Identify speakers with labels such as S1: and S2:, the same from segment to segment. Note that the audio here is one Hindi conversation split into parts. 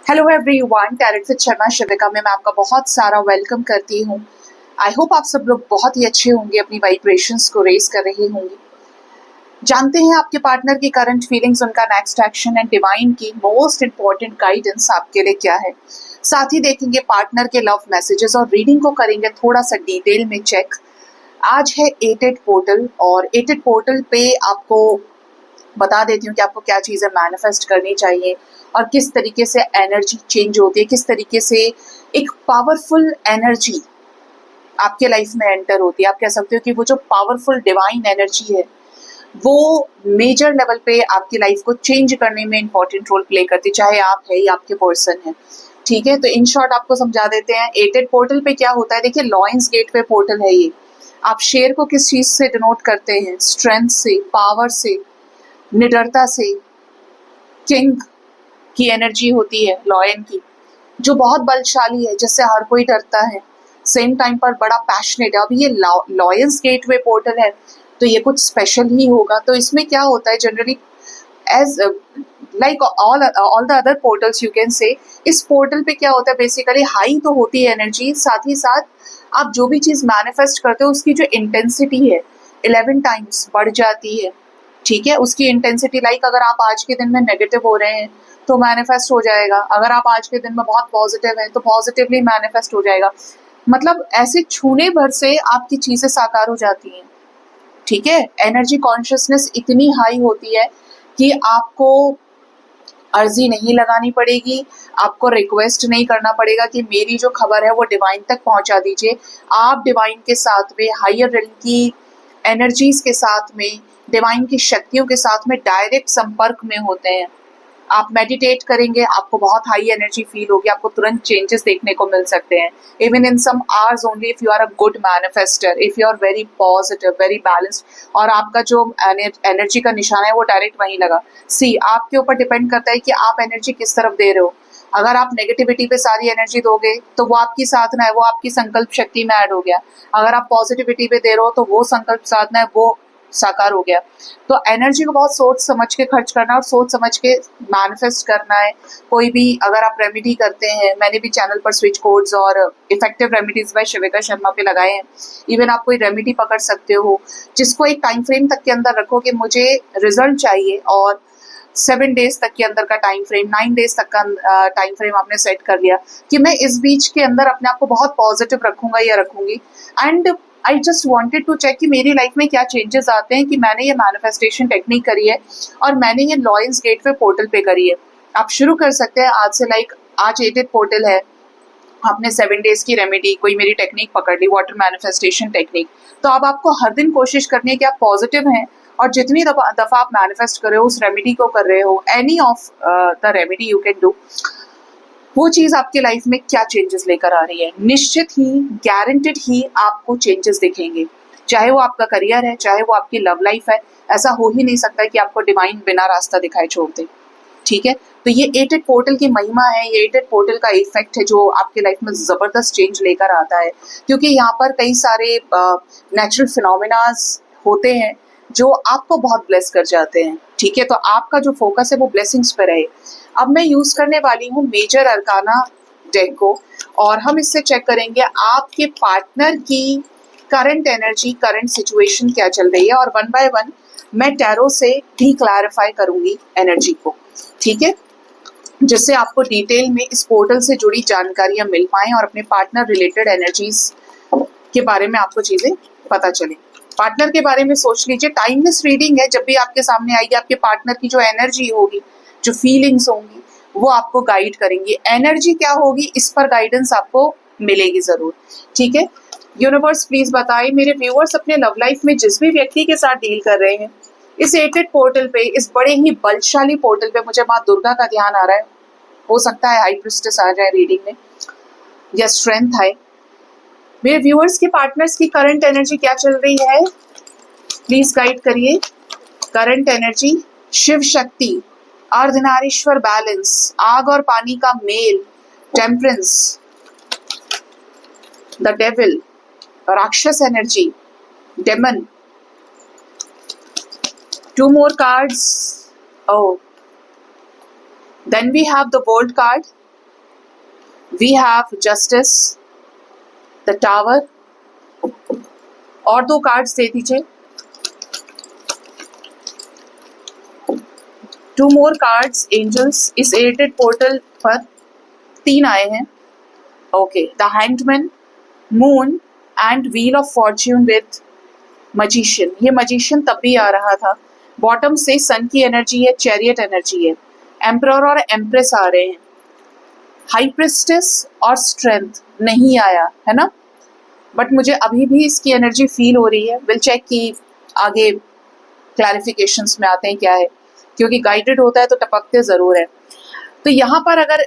S1: Hello everyone, talent with Sharma Shivika में मैं आपका बहुत सारा वेलकम करती हूँ। आई होप आप सब लोग बहुत ही अच्छे होंगे, अपनी वाइब्रेशंस को रेज कर रहे होंगे। जानते हैं आपके पार्टनर की करंट फीलिंग्स, उनका नेक्स्ट एक्शन एंड डिवाइन की मोस्ट इंपॉर्टेंट गाइडेंस आपके लिए क्या है। साथ ही देखेंगे पार्टनर के लव मैसेजेस और रीडिंग को करेंगे थोड़ा सा डिटेल में चेक। आज है 8 पोर्टल और 8 पोर्टल पे आपको बता देती हूँ कि आपको क्या चीज़ें मैनिफेस्ट करनी चाहिए और किस तरीके से एनर्जी चेंज होती है, किस तरीके से एक पावरफुल एनर्जी आपके लाइफ में एंटर होती है। आप कह सकते हो कि वो जो पावरफुल डिवाइन एनर्जी है वो मेजर लेवल पे आपकी लाइफ को चेंज करने में इंपॉर्टेंट रोल प्ले करती है, चाहे आप है या आपके पर्सन है। ठीक है, तो इन शॉर्ट आपको समझा देते हैं 8 पोर्टल पे क्या होता है। देखिए, लॉयंस गेट पे पोर्टल है ये। आप शेर को किस चीज से डिनोट करते हैं? स्ट्रेंथ से, पावर से, निडरता से। किंग की एनर्जी होती है लॉयन की, जो बहुत बलशाली है, जिससे हर कोई डरता है, सेम टाइम पर बड़ा पैशनेट है। अब ये लॉयंस गेटवे पोर्टल है तो ये कुछ स्पेशल ही होगा। तो इसमें क्या होता है, generally as like all the other portals you can say, इस पोर्टल पे क्या होता है, बेसिकली हाई तो होती है एनर्जी, साथ ही साथ आप जो भी चीज मैनिफेस्ट करते हो उसकी जो इंटेंसिटी है 11 टाइम्स बढ़ जाती है। ठीक है, उसकी इंटेंसिटी लाइक अगर आप आज के दिन में नेगेटिव हो रहे हैं तो मैनिफेस्ट हो जाएगा, अगर आप आज के दिन में बहुत पॉजिटिव हैं तो पॉजिटिवली मैनिफेस्ट हो जाएगा। मतलब ऐसे छूने भर से आपकी चीजें साकार हो जाती हैं। ठीक है, एनर्जी कॉन्शियसनेस इतनी हाई होती है कि आपको अर्जी नहीं लगानी पड़ेगी, आपको रिक्वेस्ट नहीं करना पड़ेगा कि मेरी जो खबर है वो डिवाइन तक पहुंचा दीजिए। आप डिवाइन के साथ में, हायर रेल्म की एनर्जीज के साथ में, डिवाइन की शक्तियों के साथ में डायरेक्ट संपर्क में होते हैं। आप मेडिटेट करेंगे, आपको बहुत हाई एनर्जी फील होगी, आपको तुरंत चेंजेस देखने को मिल सकते हैं, even in some hours only, if you are a good manifester, if you are very positive, very balanced, और आपका जो एनर्जी का निशान है वो डायरेक्ट वहीं लगा। सी, आपके ऊपर डिपेंड करता है कि आप एनर्जी किस तरफ दे रहे हो। अगर आप नेगेटिविटी पे सारी एनर्जी दोगे तो वो आपकी साधना है, वो आपकी संकल्प शक्ति में ऐड हो गया। अगर आप पॉजिटिविटी पे दे रहे हो तो वो संकल्प साधना है, वो साकार हो गया। तो एनर्जी को बहुत सोच समझ के खर्च करना और सोच समझ के मैनिफेस्ट करना है। कोई भी अगर आप रेमेडी करते हैं, मैंने भी चैनल पर स्विच कोड्स और इफेक्टिव रेमेडीज बाय शिविका शर्मा पे लगाए हैं। इवन आप कोई रेमेडी पकड़ सकते हो जिसको एक टाइम फ्रेम तक के अंदर रखो कि मुझे रिजल्ट चाहिए, और 7 डेज तक के अंदर का टाइम फ्रेम, 9 डेज तक का टाइम फ्रेम आपने सेट कर लिया कि मैं इस बीच के अंदर अपने आप को बहुत पॉजिटिव रखूंगा या रखूंगी। And I just wanted to check कि मेरी लाइफ में क्या चेंजेस आते हैं कि मैंने ये मैनिफेस्टेशन टेक्निक करी है और मैंने ये लॉयंस गेटवे पोर्टल पे करी है। आप शुरू कर सकते हैं आज से। लाइक आज 8 पोर्टल है, आपने 7 डेज की रेमेडी, कोई मेरी टेक्निक पकड़ ली, वाटर मैनिफेस्टेशन टेक्निक। तो अब आपको हर दिन कोशिश करनी है कि आप पॉजिटिव हैं और जितनी दफा आप मैनिफेस्ट कर रहे हो, उस रेमेडी को कर रहे हो, any of the remedy you can do, वो चीज आपके लाइफ में क्या चेंजेस लेकर आ रही है। निश्चित ही, गारंटेड ही आपको चेंजेस दिखेंगे, चाहे वो आपका करियर है, चाहे वो आपकी लव लाइफ है। ऐसा हो ही नहीं सकता कि आपको डिवाइन बिना रास्ता दिखाए छोड़ दे। ठीक है, तो ये 8 पोर्टल की महिमा है, ये 8 पोर्टल का इफेक्ट है जो आपके लाइफ में जबरदस्त चेंज लेकर आता है, क्योंकि यहाँ पर कई सारे नेचुरल फिनोमिनाज होते हैं जो आपको बहुत ब्लेस कर जाते हैं। ठीक है, तो आपका जो फोकस है वो ब्लेसिंग्स पे रहे। अब मैं यूज करने वाली हूँ मेजर अरकाना डेक को, और हम इससे चेक करेंगे आपके पार्टनर की करंट एनर्जी, करंट सिचुएशन क्या चल रही है, और 1 बाय 1 मैं टैरो से भी क्लैरिफाई करूंगी एनर्जी को। ठीक है, जिससे आपको डिटेल में इस पोर्टल से जुड़ी जानकारियां मिल पाएं और अपने पार्टनर रिलेटेड एनर्जीज के बारे में आपको चीजें पता चले। पार्टनर के बारे में सोच लीजिए, टाइमलेस रीडिंग है। जब भी आपके सामने आएगी, आपके पार्टनर की जो एनर्जी होगी, जो फीलिंग्स होंगी, वो आपको गाइड करेंगी। एनर्जी क्या होगी, इस पर गाइडेंस आपको मिलेगी जरूर। ठीक है, यूनिवर्स प्लीज बताए मेरे व्यूअर्स अपने लव लाइफ में जिस भी व्यक्ति के साथ डील कर रहे हैं, इस 8 पोर्टल पे, इस बड़े ही बलशाली पोर्टल पे, मुझे माँ दुर्गा का ध्यान आ रहा है, हो सकता है हाई प्रिस्टेस आ जाए रीडिंग में, या स्ट्रेंथ है। मेरे व्यूअर्स के पार्टनर्स की करंट एनर्जी क्या चल रही है, प्लीज गाइड करिए। Current energy, Shiv Shakti, Ardhanarishvara balance, आग और पानी का मेल, टेम्परेंस, द डेविल, राक्षस energy, daemon. 2 more cards. Oh, then we have the world card, we have justice, the tower, और 2 कार्ड्स दे दीजिए। 2 मोर कार्ड्स एंजल्स। इस एडेड पोर्टल पर 3 आए हैं। Okay, the hangman, moon and wheel of fortune with magician. ये मजिशियन तब भी आ रहा था। बॉटम से सन की एनर्जी है, चैरियट एनर्जी है, एम्परर और एम्प्रेस आ रहे हैं। हाई प्रिस्टेस और स्ट्रेंथ नहीं आया है ना, बट मुझे अभी भी इसकी एनर्जी फील हो रही है। विल चेक कि आगे क्लैरिफिकेशंस में आते हैं क्या है, क्योंकि गाइडेड होता है तो टपकते ज़रूर है। तो यहाँ पर अगर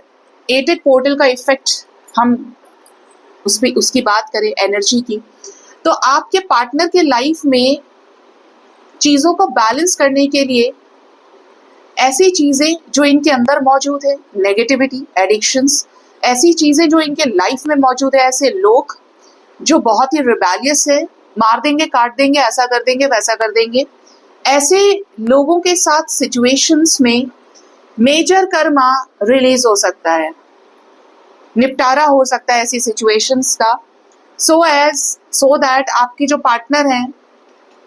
S1: एटेड पोर्टल का इफेक्ट हम उसकी बात करें एनर्जी की, तो आपके पार्टनर के लाइफ में चीज़ों को बैलेंस करने के लिए ऐसी चीज़ें जो इनके अंदर मौजूद है, नेगेटिविटी, एडिक्शंस, ऐसी चीज़ें जो इनके लाइफ में मौजूद है, ऐसे लोग जो बहुत ही रिबेलियस है, मार देंगे, काट देंगे, ऐसा कर देंगे, वैसा कर देंगे, ऐसे लोगों के साथ सिचुएशंस में मेजर कर्मा रिलीज हो सकता है, निपटारा हो सकता है ऐसी सिचुएशंस का, सो दैट आपके जो पार्टनर हैं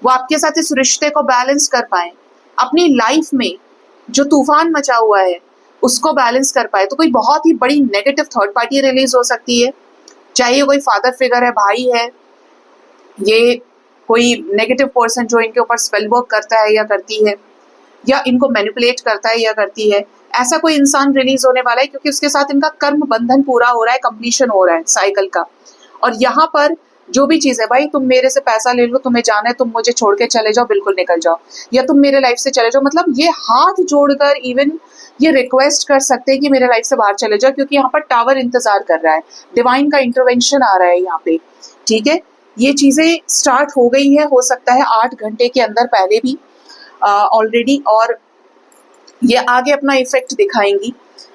S1: वो आपके साथ इस रिश्ते को बैलेंस कर पाए, अपनी लाइफ में जो तूफान मचा हुआ है उसको बैलेंस कर पाए। तो कोई बहुत ही बड़ी नेगेटिव थर्ड पार्टी रिलीज हो सकती है, चाहे ये कोई फादर फिगर है, भाई है, ये कोई नेगेटिव पर्सन जो इनके ऊपर स्पेल वर्क करता है या करती है, या इनको मैनिपुलेट करता है या करती है, ऐसा कोई इंसान रिलीज होने वाला है, क्योंकि उसके साथ इनका कर्म बंधन पूरा हो रहा है, कंप्लीशन हो रहा है साइकिल का। और यहाँ पर जो भी चीज़ है, भाई तुम मेरे से पैसा ले लो, तुम्हें जाना है, तुम मुझे छोड़ के चले जाओ, बिल्कुल निकल जाओ, या तुम मेरे लाइफ से चले जाओ, मतलब ये हाथ जोड़कर इवन ये रिक्वेस्ट कर सकते हैं कि मेरे लाइफ से बाहर चले जाओ, क्योंकि यहाँ पर टावर इंतजार कर रहा है, डिवाइन का इंटरवेंशन आ रहा है यहाँ पे। ठीक है, ये चीज़ें स्टार्ट हो गई है, हो सकता है 8 घंटे के अंदर, पहले भी ऑलरेडी, और ये आगे अपना इफेक्ट दिखाएंगी।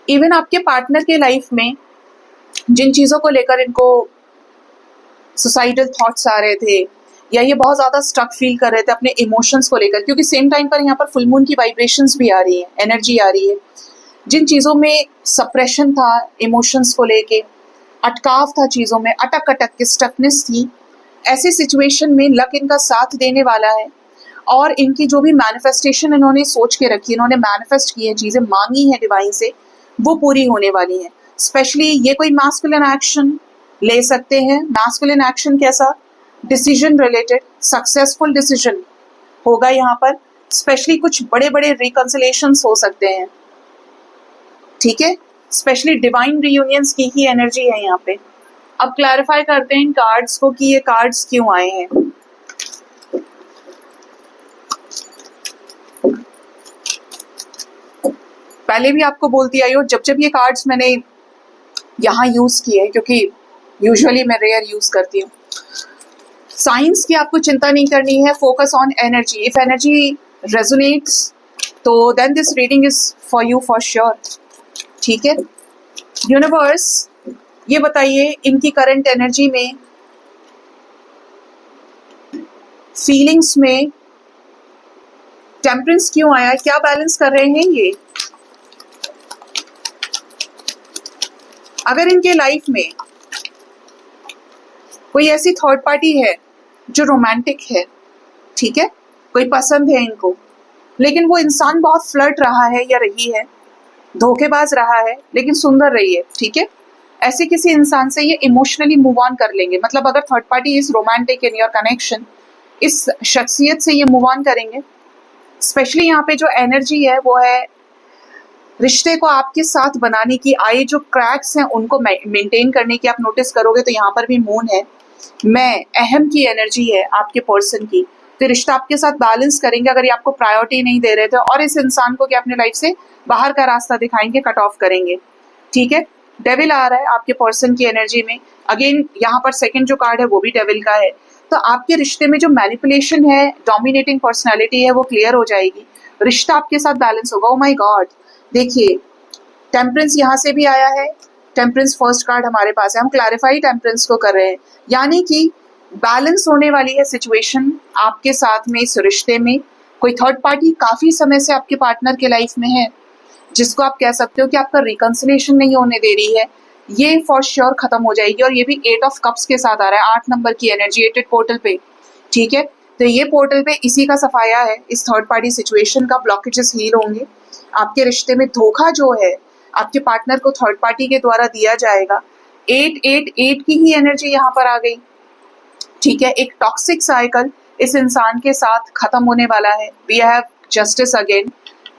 S1: इवन आपके पार्टनर के लाइफ में जिन चीज़ों को लेकर इनको सुसाइडल थॉट्स आ रहे थे, या ये बहुत ज़्यादा स्टक फील कर रहे थे अपने इमोशंस को लेकर, क्योंकि सेम टाइम पर यहाँ पर फुल मून की वाइब्रेशंस भी आ रही है, एनर्जी आ रही है, जिन चीज़ों में सप्रेशन था, इमोशंस को लेके अटकाव था, चीज़ों में अटक अटक के स्टकनेस थी, ऐसी सिचुएशन में लक इनका साथ देने वाला है, और इनकी जो भी मैनिफेस्टेशन इन्होंने सोच के रखी, इन्होंने मैनिफेस्ट की है, चीज़ें मांगी है डिवाइन से, वो पूरी होने वाली हैं। स्पेशली ये कोई मैस्कुलिन एक्शन ले सकते हैं। मैस्कुलिन एक्शन कैसा? डिसीजन रिलेटेड, सक्सेसफुल डिसीजन होगा यहाँ पर। स्पेशली कुछ बड़े बड़े रिकंसिलेशंस हो सकते हैं, ठीक है, स्पेशली डिवाइन रियूनियंस की ही एनर्जी है यहाँ पे। अब क्लैरिफाई करते हैं इन कार्ड्स को कि ये कार्ड्स क्यों आए हैं। पहले भी आपको बोलती आई हो, जब जब ये कार्ड्स मैंने यहाँ यूज किए, क्योंकि यूजुअली मैं रेयर यूज करती हूँ। साइंस की आपको चिंता नहीं करनी है, focus on energy. If energy resonates तो then this reading is for you for sure. ठीक है, यूनिवर्स ये बताइए इनकी करंट एनर्जी में, फीलिंग्स में टेम्परेंस क्यों आया, क्या बैलेंस कर रहे हैं ये। अगर इनके लाइफ में कोई ऐसी थर्ड पार्टी है जो रोमांटिक है, ठीक है, कोई पसंद है इनको, लेकिन वो इंसान बहुत फ्लर्ट रहा है या रही है, धोखेबाज रहा है, लेकिन सुंदर रही है, ठीक है, ऐसे किसी इंसान से ये इमोशनली मूव ऑन कर लेंगे। मतलब अगर third party is romantic in your connection, इस शख्सियत से ये मूव ऑन करेंगे। स्पेशली यहाँ पे जो एनर्जी है वो है रिश्ते को आपके साथ बनाने की, आए जो क्रैक्स हैं उनको मेंटेन करने की। आप नोटिस करोगे तो यहाँ पर भी मून है, मैं अहम की एनर्जी है आपके पर्सन की, तो रिश्ता आपके साथ बैलेंस करेंगे। अगर ये आपको प्रायोरिटी नहीं दे रहे थे, और इस इंसान को क्या अपने लाइफ से बाहर का रास्ता दिखाएंगे, कट ऑफ करेंगे। ठीक है, डेविल आ रहा है आपके पर्सन की एनर्जी में। अगेन यहाँ पर सेकंड जो कार्ड है वो भी डेविल का है। तो आपके रिश्ते में जो मैनिपुलेशन है, डोमिनेटिंग पर्सनालिटी है, वो क्लियर हो जाएगी, रिश्ता आपके साथ बैलेंस होगा। ओ माय गॉड, देखिए टेम्परेंस यहाँ से भी आया है, टेम्परेंस फर्स्ट कार्ड हमारे पास है, हम क्लैरिफाई टेम्परेंस को कर रहे हैं, यानी कि बैलेंस होने वाली है सिचुएशन आपके साथ में। इस रिश्ते में कोई थर्ड पार्टी काफी समय से आपके पार्टनर के लाइफ में है, जिसको आप कह सकते हो कि आपका रिकंसिलेशन नहीं होने दे रही है, ये फॉर श्योर खत्म हो जाएगी। और ये भी 8 ऑफ कप्स के साथ आ रहा है, 8 नंबर की एनर्जी 8 पोर्टल पे, ठीक है। तो ये पोर्टल पे इसी का सफाया है, इस थर्ड पार्टी सिचुएशन का। ब्लॉकेजेस हील होंगे, आपके रिश्ते में धोखा जो है आपके पार्टनर को थर्ड पार्टी के द्वारा दिया जाएगा। 8 की ही एनर्जी यहाँ पर आ गई, ठीक है। एक टॉक्सिक साइकिल इस इंसान के साथ खत्म होने वाला है। We have justice again,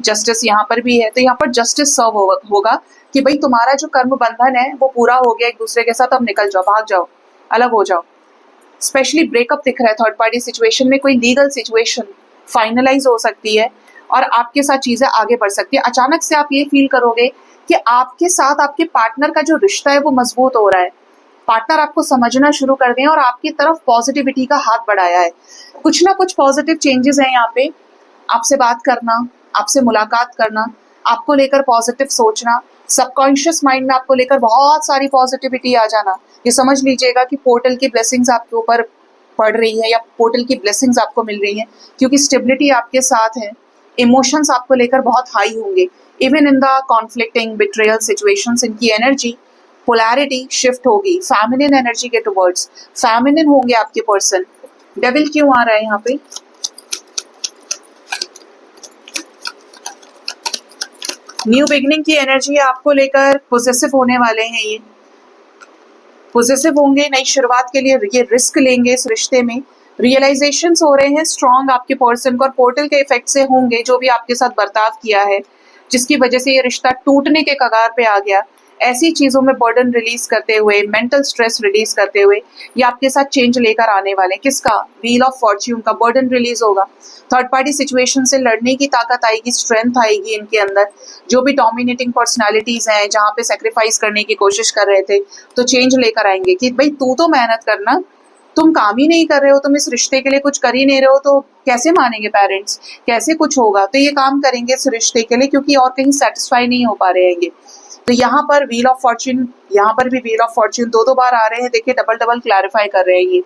S1: justice यहाँ पर भी है। तो यहाँ पर जस्टिस सर्व होगा कि भाई तुम्हारा जो कर्म बंधन है वो पूरा हो गया एक दूसरे के साथ, अब निकल जाओ, भाग जाओ, अलग हो जाओ। स्पेशली ब्रेकअप दिख रहा है थर्ड पार्टी सिचुएशन में, कोई लीगल सिचुएशन फाइनलाइज हो सकती है और आपके साथ चीजें आगे बढ़ सकती है। अचानक से आप ये फील करोगे कि आपके साथ आपके पार्टनर का जो रिश्ता है वो मजबूत हो रहा है। पार्टनर आपको समझना शुरू कर दें और आपकी तरफ पॉजिटिविटी का हाथ बढ़ाया है। कुछ ना कुछ पॉजिटिव चेंजेस हैं यहाँ पे। आपसे बात करना, आपसे मुलाकात करना, आपको लेकर पॉजिटिव सोचना, सबकॉन्शियस माइंड में आपको लेकर बहुत सारी पॉजिटिविटी आ जाना। ये समझ लीजिएगा कि पोर्टल की ब्लेसिंग्स आपके ऊपर पड़ रही है या पोर्टल की ब्लेसिंग्स आपको मिल रही हैं, क्योंकि स्टेबिलिटी आपके साथ है। इमोशंस आपको लेकर बहुत हाई होंगे। Even in the conflicting betrayal situations, इनकी एनर्जी पोलैरिटी शिफ्ट होगी फेमिनिन एनर्जी के टुवर्ड्स। फेमिनिन होंगे आपके पर्सन। डेविल क्यों आ रहा है यहाँ पे? न्यू बिगनिंग की एनर्जी आपको लेकर पोजेसिव होने वाले हैं। ये पोजेसिव होंगे, नई शुरुआत के लिए ये रिस्क लेंगे इस रिश्ते में। रियलाइजेशंस हो रहे हैं स्ट्रॉन्ग आपके पर्सन को, और पोर्टल के इफेक्ट से होंगे जो भी आपके साथ बर्ताव किया है, जिसकी वजह से ये रिश्ता टूटने के कगार पे आ गया। ऐसी चीजों में बर्डन रिलीज करते हुए, मेंटल स्ट्रेस रिलीज करते हुए ये आपके साथ चेंज लेकर आने वाले। किसका? व्हील ऑफ फॉर्च्यून का बर्डन रिलीज होगा। थर्ड पार्टी सिचुएशन से लड़ने की ताकत आएगी, स्ट्रेंथ आएगी इनके अंदर। जो भी डोमिनेटिंग पर्सनालिटीज हैं, जहाँ पे सेक्रीफाइस करने की कोशिश कर रहे थे, तो चेंज लेकर आएंगे कि भाई तू तो मेहनत करना, तुम काम ही नहीं कर रहे हो, तुम इस रिश्ते के लिए कुछ कर ही नहीं रहे हो, तो कैसे मानेंगे पेरेंट्स, कैसे कुछ होगा। तो ये काम करेंगे इस रिश्ते के लिए, क्योंकि और कहीं सेटिस्फाई नहीं हो पा रहे हैं ये। तो यहाँ पर व्हील ऑफ फॉर्च्यून, यहाँ पर भी व्हील ऑफ फॉर्च्यून दो बार आ रहे हैं। देखिए डबल डबल क्लैरिफाई कर रहे हैं ये,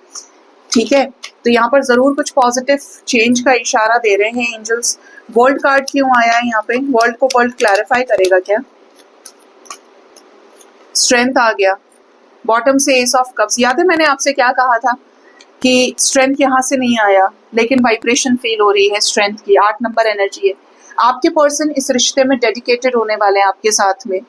S1: ठीक है। तो यहाँ पर जरूर कुछ पॉजिटिव चेंज का इशारा दे रहे हैं एंजल्स। वर्ल्ड कार्ड क्यों आया है यहाँ पे? वर्ल्ड को वर्ल्ड क्लैरिफाई करेगा क्या? स्ट्रेंथ आ गया, बॉटम से एस ऑफ कप्स। याद है मैंने आपसे क्या कहा था कि स्ट्रेंथ यहाँ से नहीं आया, लेकिन वाइब्रेशन फील हो रही है स्ट्रेंथ की। 8 नंबर एनर्जी है। आपके पर्सन इस रिश्ते में डेडिकेटेड होने वाले हैं आपके साथ में।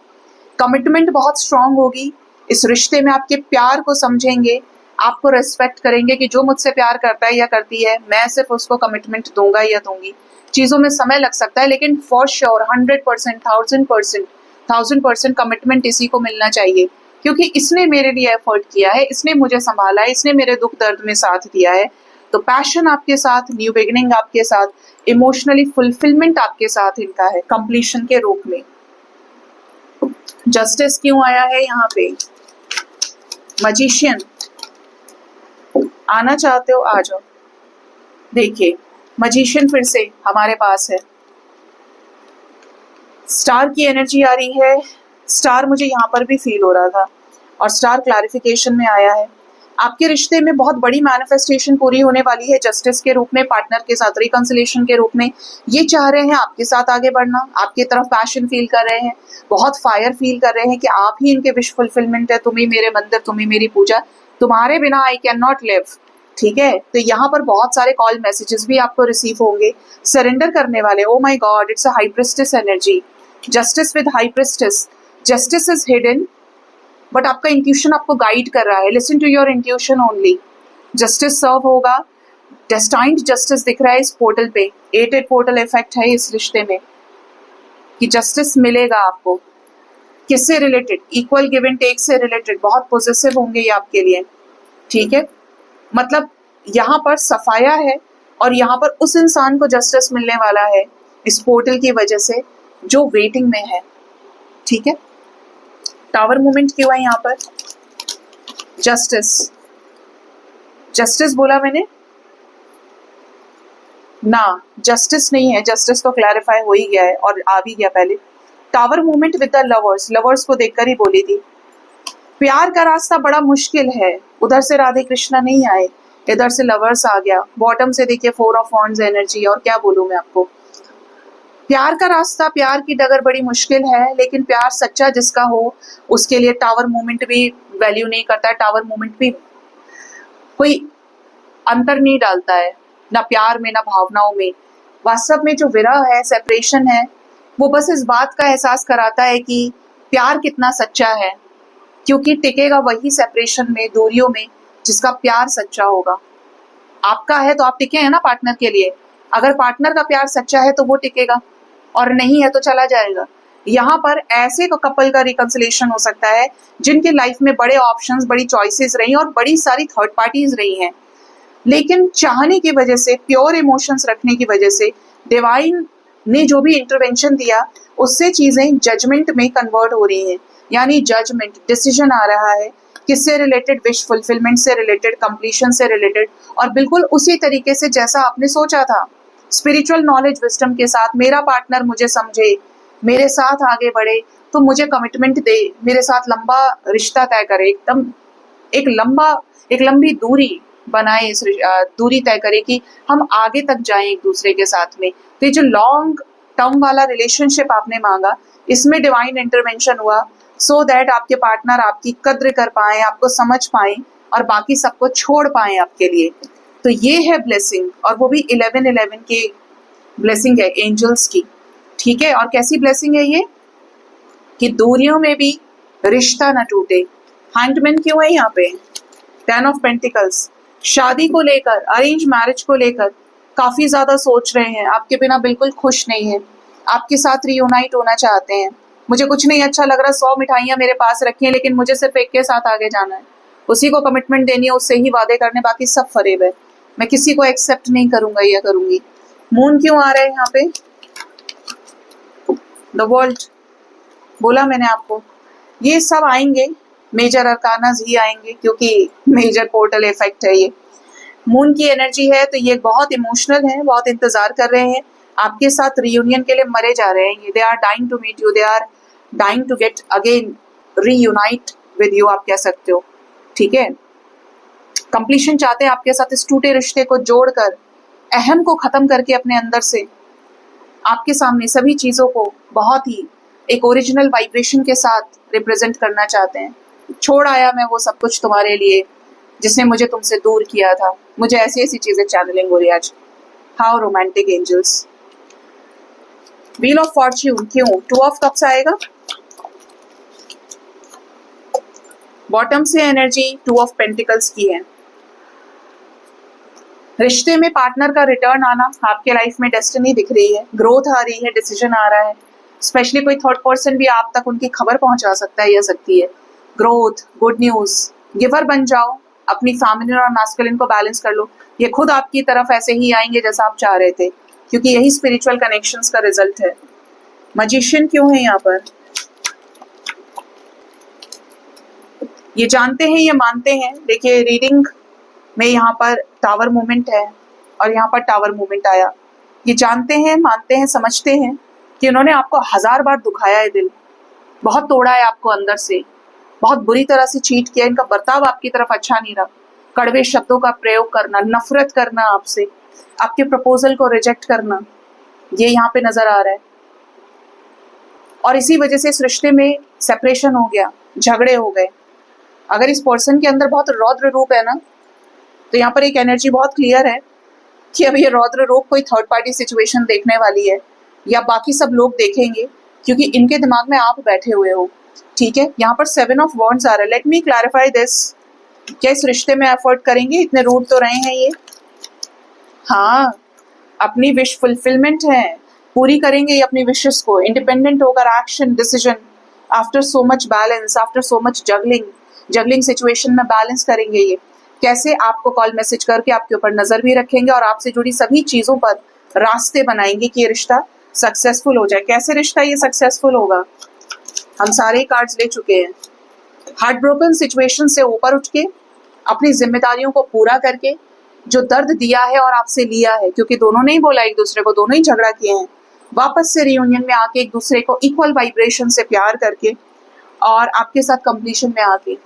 S1: कमिटमेंट बहुत स्ट्रांग होगी इस रिश्ते में। आपके प्यार को समझेंगे, आपको रेस्पेक्ट करेंगे कि जो मुझसे प्यार करता है या करती है, मैं सिर्फ उसको कमिटमेंट दूंगा या दूंगी। चीज़ों में समय लग सकता है, लेकिन फॉर श्योर 100%, 1000% कमिटमेंट इसी को मिलना चाहिए, क्योंकि इसने मेरे लिए एफर्ट किया है, इसने मुझे संभाला है, इसने मेरे दुख दर्द में साथ दिया है। तो पैशन आपके साथ, न्यू बिगिनिंग आपके साथ, इमोशनली फुलफिलमेंट आपके साथ इनका है, कंप्लीशन के रूप में। जस्टिस क्यों आया है यहाँ पे? मजिशियन, आना चाहते हो आ जाओ। देखिए मजिशियन फिर से हमारे पास है। स्टार की एनर्जी आ रही है। स्टार मुझे यहाँ पर भी फील हो रहा था, और स्टार क्लैरिफिकेशन में आया है। आपके रिश्ते में बहुत बड़ी मैनिफेस्टेशन पूरी होने वाली है जस्टिस के रूप में, पार्टनर के साथ रिकंसिलेशन के रूप में। ये चाह रहे हैं आपके साथ आगे बढ़ना, आपकी तरफ पैशन फील कर रहे हैं, बहुत फायर फील कर रहे हैं कि आप ही इनके विश फुलफिलमेंट है, तुम ही मेरे मंदिर, तुम ही मेरी पूजा, तुम्हारे बिना आई कैन नॉट लिव, ठीक है। तो यहाँ पर बहुत सारे कॉल मैसेजेस भी आपको रिसीव होंगे, सरेंडर करने वाले। Oh my god, it's a high priestess energy. Justice with high priestess. Justice is hidden, but आपका इंट्यूशन आपको गाइड कर रहा है। Listen to your intuition only. Justice serve होगा। डेस्टाइन्ड जस्टिस दिख रहा है इस पोर्टल पे। 8 पोर्टल इफेक्ट है इस रिश्ते में कि जस्टिस मिलेगा आपको। किससे related? Equal give and take से रिलेटेड। बहुत पॉजिटिव होंगे ये आपके लिए, ठीक है। मतलब यहाँ पर सफाया है, और यहाँ पर उस इंसान को जस्टिस मिलने वाला है इस पोर्टल की वजह से जो वेटिंग में है, ठीक है। टावर मूवमेंट क्यों है यहाँ पर? जस्टिस, जस्टिस बोला मैंने ना, जस्टिस नहीं है। जस्टिस तो क्लैरिफाई हो ही गया है और आ भी गया पहले। Tower movement with the lovers, lovers को देखकर ही बोली थी। प्यार का रास्ता बड़ा मुश्किल है। उधर से राधे कृष्णा नहीं आए, इधर से लवर्स आ गया। बॉटम से देखिए 4 ऑफ वॉन्ड्स एनर्जी, और क्या बोलूं मैं आपको। प्यार का रास्ता, प्यार की डगर बड़ी मुश्किल है, लेकिन प्यार सच्चा जिसका हो उसके लिए टावर मूवमेंट भी वैल्यू नहीं करता है, टावर मूवमेंट भी कोई अंतर नहीं डालता है, ना प्यार में ना भावनाओं में। वास्तव में जो विरह है, सेपरेशन है, वो बस इस बात का एहसास कराता है कि प्यार कितना सच्चा है, क्योंकि टिकेगा वही सेपरेशन में, दूरियों में, जिसका प्यार सच्चा होगा। आपका है तो आप टिके हैं ना पार्टनर के लिए। अगर पार्टनर का प्यार सच्चा है तो वो टिकेगा, और नहीं है तो चला जाएगा। यहाँ पर ऐसे कपल का रिकंसिलेशन हो सकता है जिनके लाइफ में बड़े ऑप्शंस, बड़ी चॉइसेस रही और बड़ी सारी थर्ड पार्टीज रही हैं, लेकिन चाहने की वजह से, प्योर इमोशंस रखने की वजह से, डिवाइन ने जो भी इंटरवेंशन दिया उससे चीजें जजमेंट में कन्वर्ट हो रही हैं। यानी जजमेंट, डिसीजन आ रहा है, किससे रिलेटेड, विश फुलफिलमेंट से रिलेटेड, कंप्लीशन से रिलेटेड, और बिल्कुल उसी तरीके से जैसा आपने सोचा था। स्पिरिचुअल नॉलेज, विजडम के साथ, मेरा पार्टनर मुझे समझे, मेरे साथ आगे बढ़े, तो मुझे कमिटमेंट दे, मेरे साथ लंबा रिश्ता तय करे, एकदम एक लंबी दूरी बनाए, दूरी तय करे कि हम आगे तक जाएं एक दूसरे के साथ में। तो ये जो लॉन्ग टर्म वाला रिलेशनशिप आपने मांगा, इसमें डिवाइन इंटरवेंशन हुआ, सो दैट आपके पार्टनर आपकी कद्र कर पाए, आपको समझ पाए और बाकी सबको छोड़ पाए आपके लिए। तो ये है ब्लेसिंग, और वो भी 11-11 के ब्लेसिंग है, एंजल्स की। ठीक है, और कैसी ब्लेसिंग है ये कि दूरियों में भी रिश्ता न टूटे। हैंडमैन क्यों है यहाँ पे? 10 ऑफ पेंटिकल्स। शादी को लेकर, अरेंज मैरिज को लेकर काफी ज्यादा सोच रहे हैं, आपके बिना बिल्कुल खुश नहीं है, आपके साथ रियूनाइट होना चाहते हैं। मुझे कुछ नहीं अच्छा लग रहा, 100 मिठाइयां मेरे पास रखी हैं, लेकिन मुझे सिर्फ एक के साथ आगे जाना है, उसी को कमिटमेंट देनी है, उससे ही वादे करने, बाकी सब फरेब है, मैं किसी को एक्सेप्ट नहीं करूंगा या करूंगी। मून क्यों आ रहा है यहाँ पे? द वर्ल्ड, बोला मैंने आपको, ये सब आएंगे, मेजर अरकानाज ही आएंगे, क्योंकि मेजर पोर्टल इफेक्ट है ये। मून की एनर्जी है, तो ये बहुत इमोशनल है, बहुत इंतजार कर रहे हैं, आपके साथ रियूनियन के लिए मरे जा रहे हैं ये। They are dying to meet you, they are dying to get again reunite with you, आप कह सकते हो। ठीक है, कंप्लीशन चाहते हैं आपके साथ, इस टूटे रिश्ते को जोड़कर, अहम को खत्म करके अपने अंदर से आपके सामने सभी चीजों को बहुत ही एक ओरिजिनल वाइब्रेशन के साथ रिप्रेजेंट करना चाहते हैं। छोड़ आया मैं वो सब कुछ तुम्हारे लिए जिसने मुझे तुमसे दूर किया था। मुझे ऐसी ऐसी चीजें चैनलिंग हो रही है आज। How romantic angels. Wheel of fortune क्यों? 2 ऑफ कप्स आएगा, बॉटम से एनर्जी 2 ऑफ पेंटिकल्स की है। रिश्ते में पार्टनर का रिटर्न आना, आपके लाइफ में डेस्टिनी दिख रही है, ग्रोथ आ रही है, डिसीजन आ रहा है। स्पेशली कोई थर्ड पर्सन भी आप तक उनकी खबर पहुंचा सकता है या सकती है। ग्रोथ, गुड न्यूज, गिवर बन जाओ, अपनी फैमिली और मैस्कुलिन को बैलेंस कर लो। ये खुद आपकी तरफ ऐसे ही आएंगे जैसा आप चाह रहे थे, क्योंकि यही स्पिरिचुअल कनेक्शंस का रिजल्ट है। मैजिशियन क्यों है यहाँ पर? ये जानते हैं, ये मानते हैं। देखिए रीडिंग में यहाँ पर टावर मूवमेंट है और यहाँ पर टावर मूवमेंट आया। ये जानते हैं, मानते हैं, समझते हैं कि उन्होंने आपको 1000 बार दुखाया है, दिल बहुत तोड़ा है आपको अंदर से, बहुत बुरी तरह से चीट किया, इनका बर्ताव आपकी तरफ अच्छा नहीं रहा, कड़वे शब्दों का प्रयोग करना, नफरत करना आपसे, आपके प्रपोजल को रिजेक्ट करना, ये यहाँ पे नजर आ रहा है। और इसी वजह से इस रिश्ते में सेपरेशन हो गया, झगड़े हो गए। अगर इस पर्सन के अंदर बहुत रौद्र रूप है ना, तो यहाँ पर एक एनर्जी बहुत क्लियर है कि अब ये रौद्र रूप कोई थर्ड पार्टी सिचुएशन देखने वाली है, या बाकी सब लोग देखेंगे, क्योंकि इनके दिमाग में आप बैठे हुए हो। ठीक है, यहाँ पर 7 ऑफ वॉन्ड्स आ रहा है। लेट मी क्लैरिफाई दिस, क्या इस रिश्ते में एफर्ट करेंगे? इतने रूड तो रहे हैं ये। हाँ, अपनी विश फुलफिलमेंट है, पूरी करेंगे ये अपनी विशेस को, इंडिपेंडेंट होकर action, decision, after so much balance, after so much juggling situation में बैलेंस करेंगे ये। कैसे? आपको कॉल मैसेज करके आपके ऊपर नजर भी रखेंगे और आपसे जुड़ी सभी चीजों पर रास्ते बनाएंगे कि ये रिश्ता सक्सेसफुल हो जाए। कैसे रिश्ता ये सक्सेसफुल होगा? हम सारे कार्ड्स ले चुके हैं। हार्ट ब्रोकन सिचुएशन से ऊपर उठ के, अपनी जिम्मेदारियों को पूरा करके, जो दर्द दिया है और आपसे लिया है, क्योंकि दोनों ने ही बोला एक दूसरे को, दोनों ही झगड़ा किए हैं, वापस से रियूनियन में आके एक दूसरे को इक्वल वाइब्रेशन से प्यार करके और आपके साथ कंप्लीशन में आके,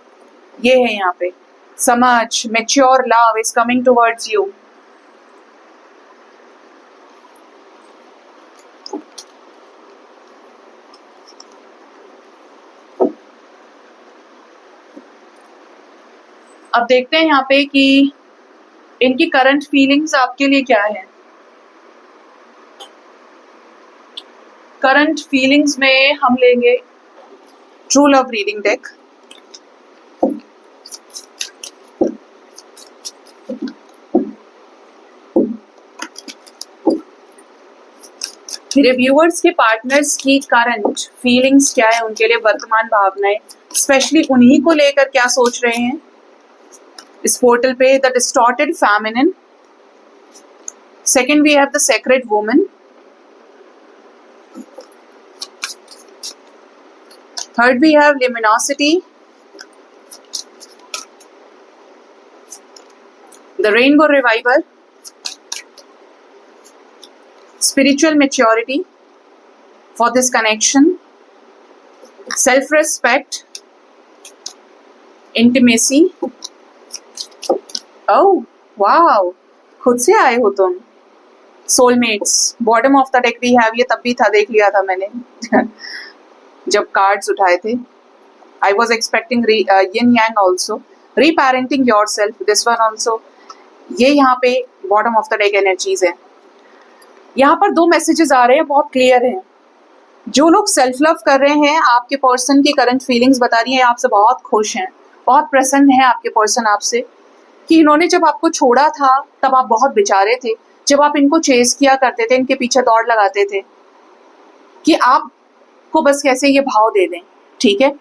S1: ये है यहाँ पे समझ, mature love is coming towards you. अब देखते हैं यहाँ पे कि इनकी करंट फीलिंग्स आपके लिए क्या है। करंट फीलिंग्स में हम लेंगे ट्रू लव रीडिंग डेक। मेरे व्यूअर्स के पार्टनर्स की करंट फीलिंग्स क्या है, उनके लिए वर्तमान भावनाएं, स्पेशली उन्हीं को लेकर क्या सोच रहे हैं इस पोर्टल पे। The distorted feminine, second we have the sacred woman, third we have luminosity, the rainbow reviver, spiritual maturity for this connection, self-respect, intimacy. Oh wow, खुद से आए हो तुम। soulmates, bottom of the deck we have, ये तब भी था, देख लिया था मैंने जब कार्ड्स उठाए थे। I was expecting yin yang also, reparenting yourself, this one also। ये यहाँ पे bottom of the deck energies है। यहाँ पर दो मैसेजेस आ रहे हैं, बहुत क्लियर हैं। जो लोग सेल्फ लव कर रहे हैं, आपके पर्सन की करंट फीलिंग्स बता रही हैं, आपसे बहुत खुश हैं, बहुत प्रसन्न है आपके पर्सन आपसे, कि इन्होंने जब आपको छोड़ा था तब आप बहुत बेचारे थे, जब आप इनको चेस किया करते थे, इनके पीछे दौड़ लगाते थे कि आपको बस कैसे ये भाव दे दें, ठीक है,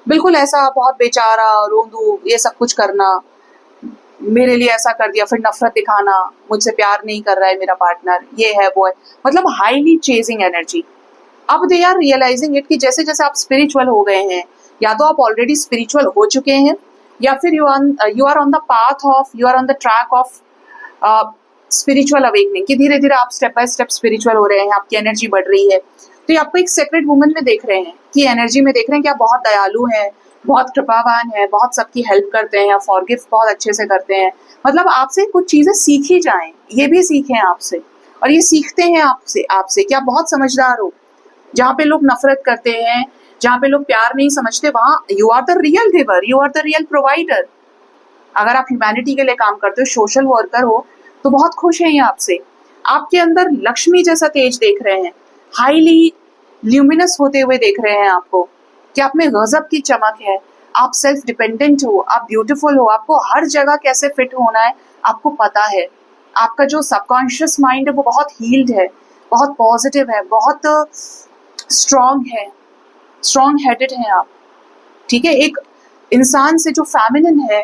S1: बिल्कुल ऐसा, बहुत बेचारा, रोंदू, ये सब कुछ करना, मेरे लिए ऐसा कर दिया, फिर नफरत दिखाना, मुझसे प्यार नहीं कर रहा है मेरा पार्टनर, ये है वो है, मतलब हाईली चेजिंग एनर्जी। अब दे आर रियलाइजिंग इट कि जैसे जैसे आप स्पिरिचुअल हो गए हैं, या तो आप ऑलरेडी स्पिरिचुअल हो चुके हैं, या फिर you are on the path of, you are on the track of spiritual awakening, कि धीरे धीरे आप स्टेप बाय स्टेप स्पिरिचुअल हो रहे हैं, आपकी एनर्जी बढ़ रही है। तो ये आपको एक सेक्रेट वुमन में देख रहे हैं, कि एनर्जी में देख रहे हैं कि आप बहुत दयालु हैं, बहुत कृपावान है, बहुत सबकी हेल्प करते हैं, फॉरगिव बहुत अच्छे से करते हैं, मतलब आपसे कुछ चीजें सीखी जाएं, ये भी सीखें आपसे, और ये सीखते हैं आपसे कि आप बहुत समझदार हो। जहाँ पे लोग नफरत करते हैं, जहाँ पे लोग प्यार नहीं समझते, वहाँ you are the real giver, you are the real provider. अगर आप ह्यूमैनिटी के लिए काम करते हो, सोशल वर्कर हो, तो बहुत खुश हैं ये आपसे। आपके अंदर लक्ष्मी जैसा तेज देख रहे हैं, हाईली ल्यूमिनस होते हुए देख रहे हैं आपको, कि आप में गजब की चमक है, आप सेल्फ डिपेंडेंट हो, आप ब्यूटीफुल हो, आपको हर जगह कैसे फिट होना है आपको पता है। आपका जो सबकॉन्शियस माइंड है वो बहुत हील्ड है, बहुत पॉजिटिव है, बहुत स्ट्रॉन्ग है, स्ट्रॉन्ग हेडेड है आप, ठीक है। एक इंसान से जो फेमिनिन है,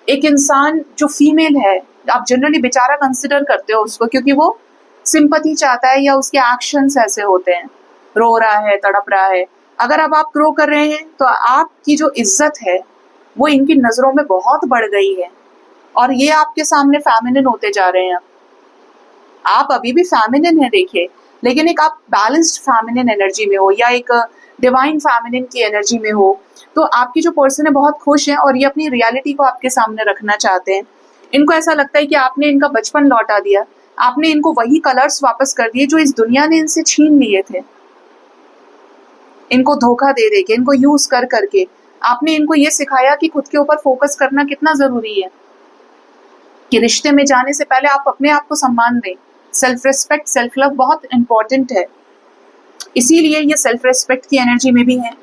S1: एक इंसान जो फीमेल है, आप जनरली बेचारा कंसिडर करते हो उसको, क्योंकि वो सिंपैथी चाहता है, या उसके एक्शंस ऐसे होते हैं, रो रहा है, तड़प रहा है। अगर अब आप ग्रो कर रहे हैं तो आपकी जो इज्जत है वो इनकी नजरों में बहुत बढ़ गई है, और ये आपके सामने फेमिनिन होते जा रहे हैं। आप अभी भी फेमिनिन है देखिए, लेकिन एक आप बैलेंस्ड फेमिनिन एनर्जी में हो, या एक डिवाइन फेमिनिन की एनर्जी में हो, तो आपकी जो पर्सन है बहुत खुश है, और ये अपनी रियलिटी को आपके सामने रखना चाहते हैं। इनको ऐसा लगता है कि आपने इनका बचपन लौटा दिया, आपने इनको वही कलर्स वापस कर दिए जो इस दुनिया ने इनसे छीन लिए थे। इनको धोखा दे दे के, इनको यूज कर करके आपने इनको ये सिखाया कि खुद के ऊपर फोकस करना कितना जरूरी है, कि रिश्ते में जाने से पहले आप अपने आप को सम्मान दें। सेल्फ रिस्पेक्ट, सेल्फ लव बहुत इंपॉर्टेंट है, इसीलिए ये सेल्फ रिस्पेक्ट की एनर्जी में भी है।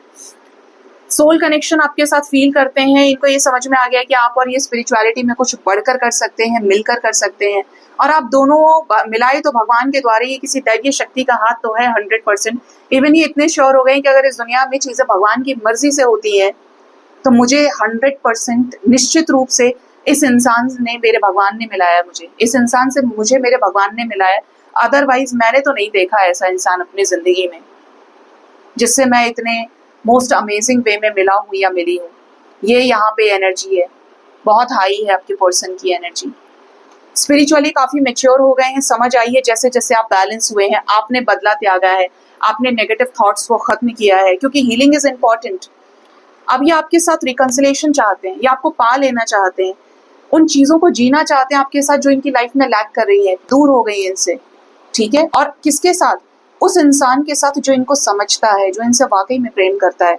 S1: सोल कनेक्शन आपके साथ फील करते हैं, इनको ये समझ में आ गया कि आप और ये स्पिरिचुअलिटी में कुछ बढ़कर कर सकते हैं, मिलकर कर सकते हैं, और आप दोनों मिलाए तो भगवान के द्वारा, ये किसी दैवीय शक्ति का हाथ तो है 100%। इवन ये इतने श्योर हो गए कि अगर इस दुनिया में चीजें भगवान की मर्जी से होती हैं, तो मुझे 100% निश्चित रूप से इस इंसान ने, मेरे भगवान ने मिलाया मुझे, इस इंसान से मुझे मेरे भगवान ने मिलाया। अदरवाइज मैंने तो नहीं देखा ऐसा इंसान अपनी जिंदगी में जिससे मैं इतने मोस्ट अमेजिंग वे में मिला हूँ या मिली हूँ। ये यहाँ पे एनर्जी है, बहुत हाई है आपके पर्सन की एनर्जी। स्पिरिचुअली काफी मेच्योर हो गए हैं, समझ आई है जैसे जैसे आप बैलेंस हुए हैं, आपने बदला त्यागा है, आपने नेगेटिव थॉट्स को खत्म किया है, क्योंकि हीलिंग इज इम्पॉर्टेंट। अब ये आपके साथ रिकंसिलेशन चाहते हैं, या आपको पा लेना चाहते हैं, उन चीजों को जीना चाहते हैं आपके साथ जो इनकी लाइफ में लैक कर रही है, दूर हो गई है इनसे, ठीक है। और किसके साथ? उस इंसान के साथ जो इनको समझता है, जो इनसे वाकई में प्रेम करता है।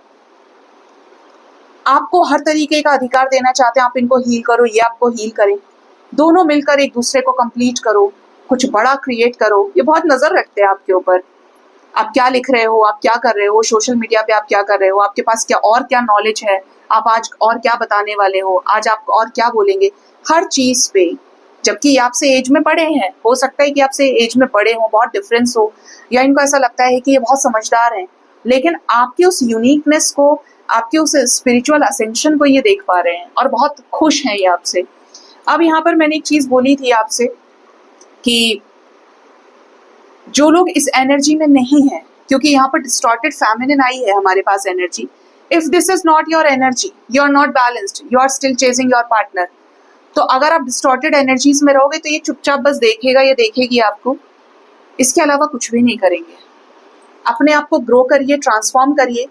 S1: आपको हर तरीके का अधिकार देना चाहते हैं, आप इनको हील करो, ये आपको हील करें, दोनों मिलकर एक दूसरे को कंप्लीट करो, कुछ बड़ा क्रिएट करो। ये बहुत नजर रखते हैं आपके ऊपर, आप क्या लिख रहे हो, आप क्या कर रहे हो, सोशल मीडिया पे आप क्या कर रहे हो, आपके पास क्या और क्या नॉलेज है, आप आज और क्या बताने वाले हो, आज आप और क्या बोलेंगे, हर चीज पे। जबकि आपसे एज में बड़े हैं, हो सकता है कि आपसे एज में बड़े हो, बहुत डिफरेंस हो, या इनको ऐसा लगता है कि ये बहुत समझदार हैं, लेकिन आपकी उस यूनिकनेस को, आपके उस स्पिरिचुअल असेंशन को ये देख पा रहे हैं और बहुत खुश हैं ये आपसे। अब यहाँ पर मैंने एक चीज बोली थी आपसे कि जो लोग इस एनर्जी में नहीं है, क्योंकि यहाँ पर डिस्टॉर्टेड फेमिनिन आई है हमारे पास energy, if this is not your energy, you are not balanced, you are still chasing your partner, तो अगर आप डिस्टॉर्टेड एनर्जीज में रहोगे तो ये चुपचाप बस देखेगा या देखेगी आपको, इसके अलावा कुछ भी नहीं करेंगे। अपने आप को ग्रो करिए, ट्रांसफॉर्म करिए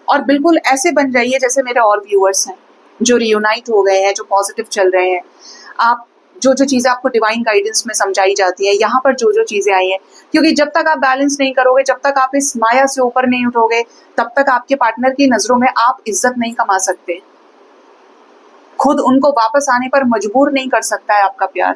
S1: और बिल्कुल ऐसे बन जाइए जैसे मेरे और व्यूअर्स हैं जो रियूनाइट हो गए हैं, जो पॉजिटिव चल रहे हैं। आप जो जो चीज़ें आपको डिवाइन गाइडेंस में समझाई जाती है, यहाँ पर जो जो चीज़ें आई हैं, क्योंकि जब तक आप बैलेंस नहीं करोगे, जब तक आप इस माया से ऊपर नहीं उठोगे, तब तक आपके पार्टनर की नज़रों में आप इज्जत नहीं कमा सकते। खुद उनको वापस आने पर मजबूर नहीं कर सकता है आपका प्यार।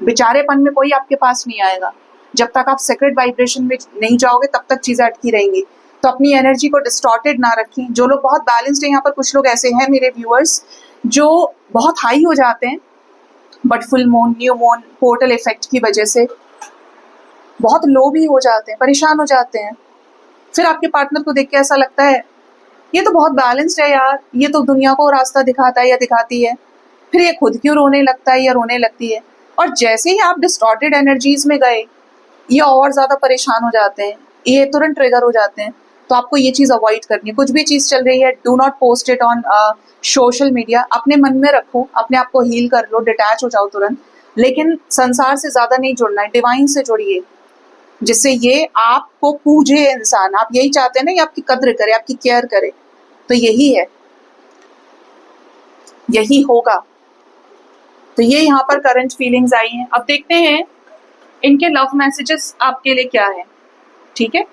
S1: बेचारेपन में कोई आपके पास नहीं आएगा। जब तक आप सेक्रेट वाइब्रेशन में नहीं जाओगे तब तक चीज़ें अटकी रहेंगी। तो अपनी एनर्जी को डिस्टॉर्टेड ना रखें। जो लोग बहुत बैलेंस्ड हैं, यहाँ पर कुछ लोग ऐसे हैं मेरे व्यूअर्स जो बहुत हाई हो जाते हैं, but full moon, new moon, portal effect की वजह से बहुत लो भी हो जाते हैं, परेशान हो जाते हैं। फिर आपके पार्टनर को देख के ऐसा लगता है ये तो बहुत बैलेंस्ड है यार, ये तो दुनिया को रास्ता दिखाता है या दिखाती है, फिर ये खुद क्यों रोने लगता है या रोने लगती है। और जैसे ही आप डिस्टॉर्टेड एनर्जीज में गए, ये और ज़्यादा परेशान हो जाते हैं, ये तुरंत ट्रिगर हो जाते हैं। तो आपको ये चीज़ अवॉइड करनी है। कुछ भी चीज़ चल रही है, do not post it on social media. अपने मन में रखो, अपने आप को हील कर लो, डिटैच हो जाओ तुरंत, लेकिन संसार से ज़्यादा नहीं जुड़ना है, डिवाइन से जुड़िए, जिससे ये आपको पूजे इंसान। आप यही चाहते हैं ना, ये आपकी कद्र करे, आपकी केयर करे, तो यही है, यही होगा। तो ये यहाँ पर करंट फीलिंग्स आई हैं। अब देखते हैं इनके लव मैसेजेस आपके लिए क्या है, ठीक है?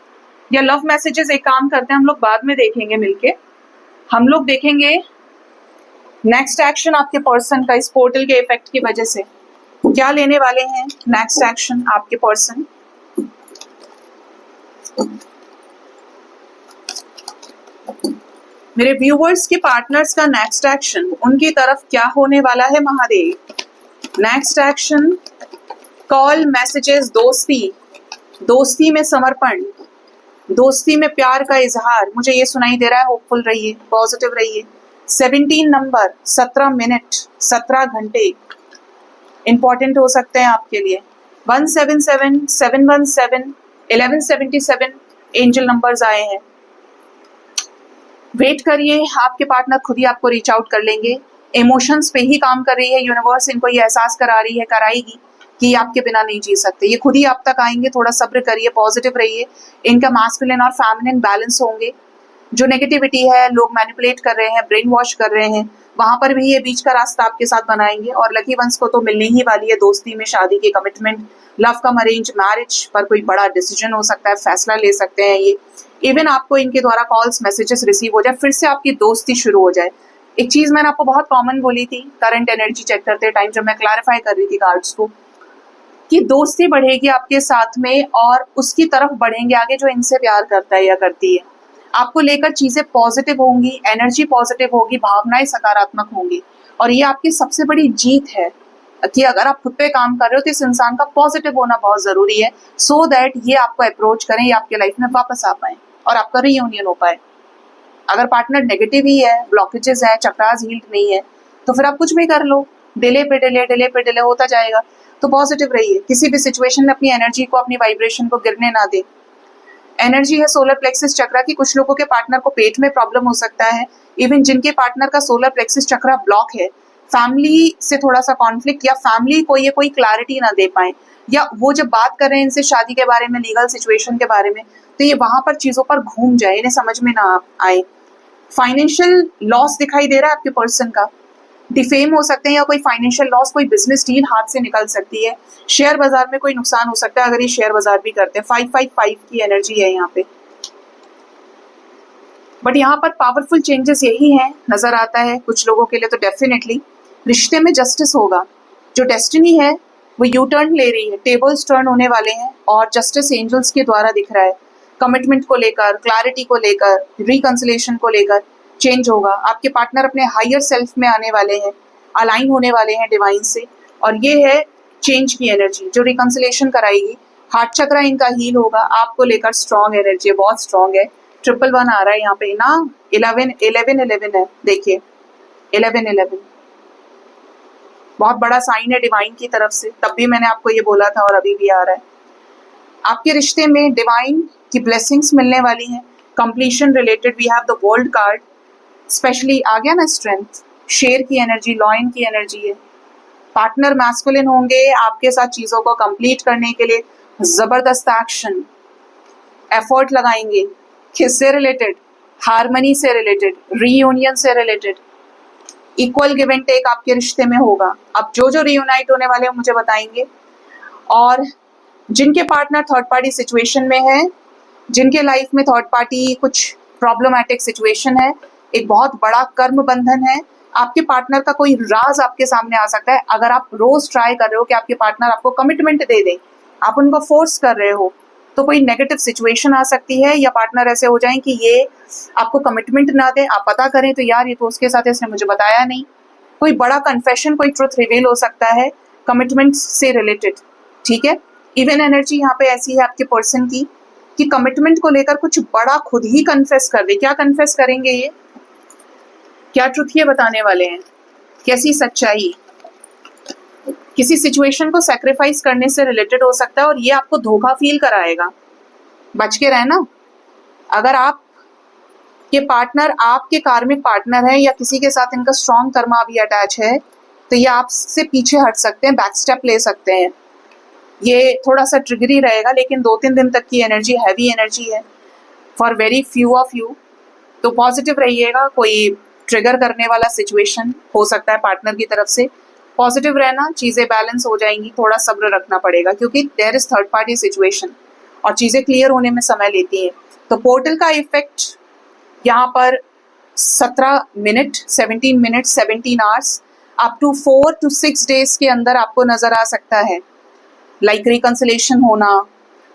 S1: या लव मैसेजेस एक काम करते हैं, हम लोग बाद में देखेंगे मिलके। हम लोग देखेंगे नेक्स्ट एक्शन आपके पर्सन का इस पोर्टल के इफेक्ट की वजह से क्या लेने वाले हैं। नेक्स्ट एक्शन आपके पर्सन, मेरे व्यूवर्स के पार्टनर्स का नेक्स्ट एक्शन उनकी तरफ क्या होने वाला है Mahadev. Next action, call, messages, दोस्ती, दोस्ती में समर्पण, दोस्ती में प्यार का इजहार, मुझे ये सुनाई दे रहा है। होपफुल रहिए, पॉजिटिव रहिए। 17 नंबर, 17 मिनट, 17 घंटे इंपॉर्टेंट हो सकते हैं आपके लिए। 177, 717, 1177 एंजल नंबर्स आए हैं। वेट करिए, आपके पार्टनर खुद ही आपको रीच आउट कर लेंगे। इमोशंस पे ही काम कर रही है यूनिवर्स, इनको ये एहसास करा रही है, कराएगी कि आपके बिना नहीं जी सकते। ये खुद ही आप तक आएंगे। थोड़ा सब्र करिए, पॉजिटिव रहिए। इनका मास्कुलिन और फेमिनिन बैलेंस होंगे। जो नेगेटिविटी है, लोग मैनिपुलेट कर रहे हैं, ब्रेन वॉश कर रहे हैं, वहां पर भी ये बीच का रास्ता आपके साथ बनाएंगे। और लकी वंस को तो मिलने ही वाली है दोस्ती में, शादी की कमिटमेंट, लव कम अरेंज मैरिज पर कोई बड़ा डिसीजन हो सकता है, फैसला ले सकते हैं ये। इवन आपको इनके द्वारा कॉल्स, मैसेजेस रिसीव हो जाए, फिर से आपकी दोस्ती शुरू हो जाए। एक चीज मैंने आपको बहुत कॉमन बोली थी करंट एनर्जी चेक करते टाइम, जब मैं क्लैरिफाई कर रही थी कार्ड्स को, कि दोस्ती बढ़ेगी आपके साथ में और उसकी तरफ बढ़ेंगे आगे जो इनसे प्यार करता है या करती है। आपको लेकर चीजें पॉजिटिव होंगी, एनर्जी पॉजिटिव होगी, भावनाएं सकारात्मक होंगी। और ये आपकी सबसे बड़ी जीत है कि अगर आप खुद पे काम कर रहे हो तो इस इंसान का पॉजिटिव होना बहुत जरूरी है, सो दैट ये आपको अप्रोच करें, ये आपके लाइफ में वापस आ पाए और आपका रीयूनियन हो पाए। अगर पार्टनर नेगेटिव ही है, ब्लॉकेजेस है, चक्रास हील्ड नहीं है, तो फिर आप कुछ भी कर लो, डिले पे डिले, डिले पे डिले होता जाएगा। तो पॉजिटिव रहिए, किसी भी सिचुएशन में अपनी एनर्जी को, अपनी वाइब्रेशन को गिरने ना दे। एनर्जी है सोलर प्लेक्सिस चक्रा की। कुछ लोगों के पार्टनर को पेट में प्रॉब्लम हो सकता है, इवन जिनके पार्टनर का सोलर प्लेक्सिस चक्रा ब्लॉक है, फैमिली से थोड़ा सा कॉन्फ्लिक्ट, या फैमिली को ये कोई क्लैरिटी ना दे पाए, या वो जब बात कर रहे हैं इनसे शादी के बारे में, लीगल सिचुएशन के बारे में, तो ये वहां पर चीजों पर घूम जाए, इन्हें समझ में ना आए। फाइनेंशियल लॉस दिखाई दे रहा है आपके पर्सन का, डिफेम हो सकते हैं, या कोई फाइनेंशियल लॉस, कोई बिजनेस डील हाथ से निकल सकती है, शेयर बाजार में कोई नुकसान हो सकता है अगर ये शेयर बाजार भी करते हैं। 555 की एनर्जी है यहाँ पे, बट यहाँ पर पावरफुल चेंजेस यही हैं, नजर आता है कुछ लोगों के लिए तो डेफिनेटली रिश्ते में जस्टिस होगा। जो डेस्टिनी है वो यू टर्न ले रही है, टेबल्स टर्न होने वाले हैं और जस्टिस एंजल्स के द्वारा दिख रहा है। कमिटमेंट को लेकर, क्लैरिटी को लेकर, रिकंसिलेशन को लेकर चेंज होगा। आपके पार्टनर अपने हायर सेल्फ में आने वाले हैं, अलाइन होने वाले हैं डिवाइन से, और ये है चेंज की एनर्जी जो रिकंसिलेशन कराएगी। हार्ट चक्रा इनका हील होगा, आपको लेकर स्ट्रॉन्ग एनर्जी है, बहुत स्ट्रॉन्ग है। 111 आ रहा है यहाँ पे ना, 11 है, देखिए 11 बहुत बड़ा साइन है डिवाइन की तरफ से, तब भी मैंने आपको ये बोला था और अभी भी आ रहा है। आपके रिश्ते में डिवाइन की ब्लेसिंग्स मिलने वाली हैं। Completion related we have the world card, specially आ गया ना स्ट्रेंथ, शेर की एनर्जी, लॉयन की एनर्जी है। पार्टनर मैस्कुलिन होंगे, आपके साथ चीजों को कंप्लीट करने के लिए जबरदस्त एक्शन, एफर्ट लगाएंगे। किससे रिलेटेड? हार्मनी से रिलेटेड, रीयूनियन से related, equal give and take आपके रिश्ते में होगा। अब जो जो रीयूनाइट होने वाले हैं मुझे बताएंगे। और जिनके पार्टनर थर्ड पार्टी सिचुएशन में है, जिनके लाइफ में थर्ड पार्टी कुछ प्रॉब्लमैटिक सिचुएशन है, एक बहुत बड़ा कर्म बंधन है, आपके पार्टनर का कोई राज आपके सामने आ सकता है। अगर आप रोज ट्राई कर रहे हो कि आपके पार्टनर आपको कमिटमेंट दे दें, आप उनको फोर्स कर रहे हो, तो कोई नेगेटिव सिचुएशन आ सकती है, या पार्टनर ऐसे हो जाएं कि ये आपको कमिटमेंट ना दे, आप पता करें तो यार ये तो उसके साथ है, इसने मुझे बताया नहीं। कोई बड़ा कन्फेशन, कोई ट्रुथ रिवील हो सकता है कमिटमेंट से रिलेटेड, ठीक है। इवन एनर्जी यहाँ पे ऐसी है आपके पर्सन की कि कमिटमेंट को लेकर कुछ बड़ा खुद ही कन्फेस कर दे। क्या कन्फेस करेंगे ये, क्या ट्रुथ ये बताने वाले हैं, कैसी सच्चाई? किसी सिचुएशन को सैक्रिफाइस करने से रिलेटेड हो सकता है और ये आपको धोखा फील कराएगा, बच के रहना। अगर आप के पार्टनर आपके कार्मिक पार्टनर है या किसी के साथ इनका स्ट्रॉन्ग कर्मा भी अटैच है, तो ये आपसे पीछे हट सकते हैं, बैक स्टेप ले सकते हैं। ये थोड़ा सा ट्रिगरी रहेगा, लेकिन 2-3 दिन तक की एनर्जी हैवी एनर्जी है for very few of you. तो पॉजिटिव रहिएगा, कोई ट्रिगर करने वाला सिचुएशन हो सकता है पार्टनर की तरफ से। पॉजिटिव रहना, चीज़ें बैलेंस हो जाएंगी, थोड़ा सब्र रखना पड़ेगा क्योंकि there is third party situation और चीज़ें क्लियर होने में समय लेती हैं। तो पोर्टल का इफेक्ट यहाँ पर 17 minute 17 hours up to 4 to 6 days के अंदर आपको नजर आ सकता है। लाइक रिकंसिलेशन होना,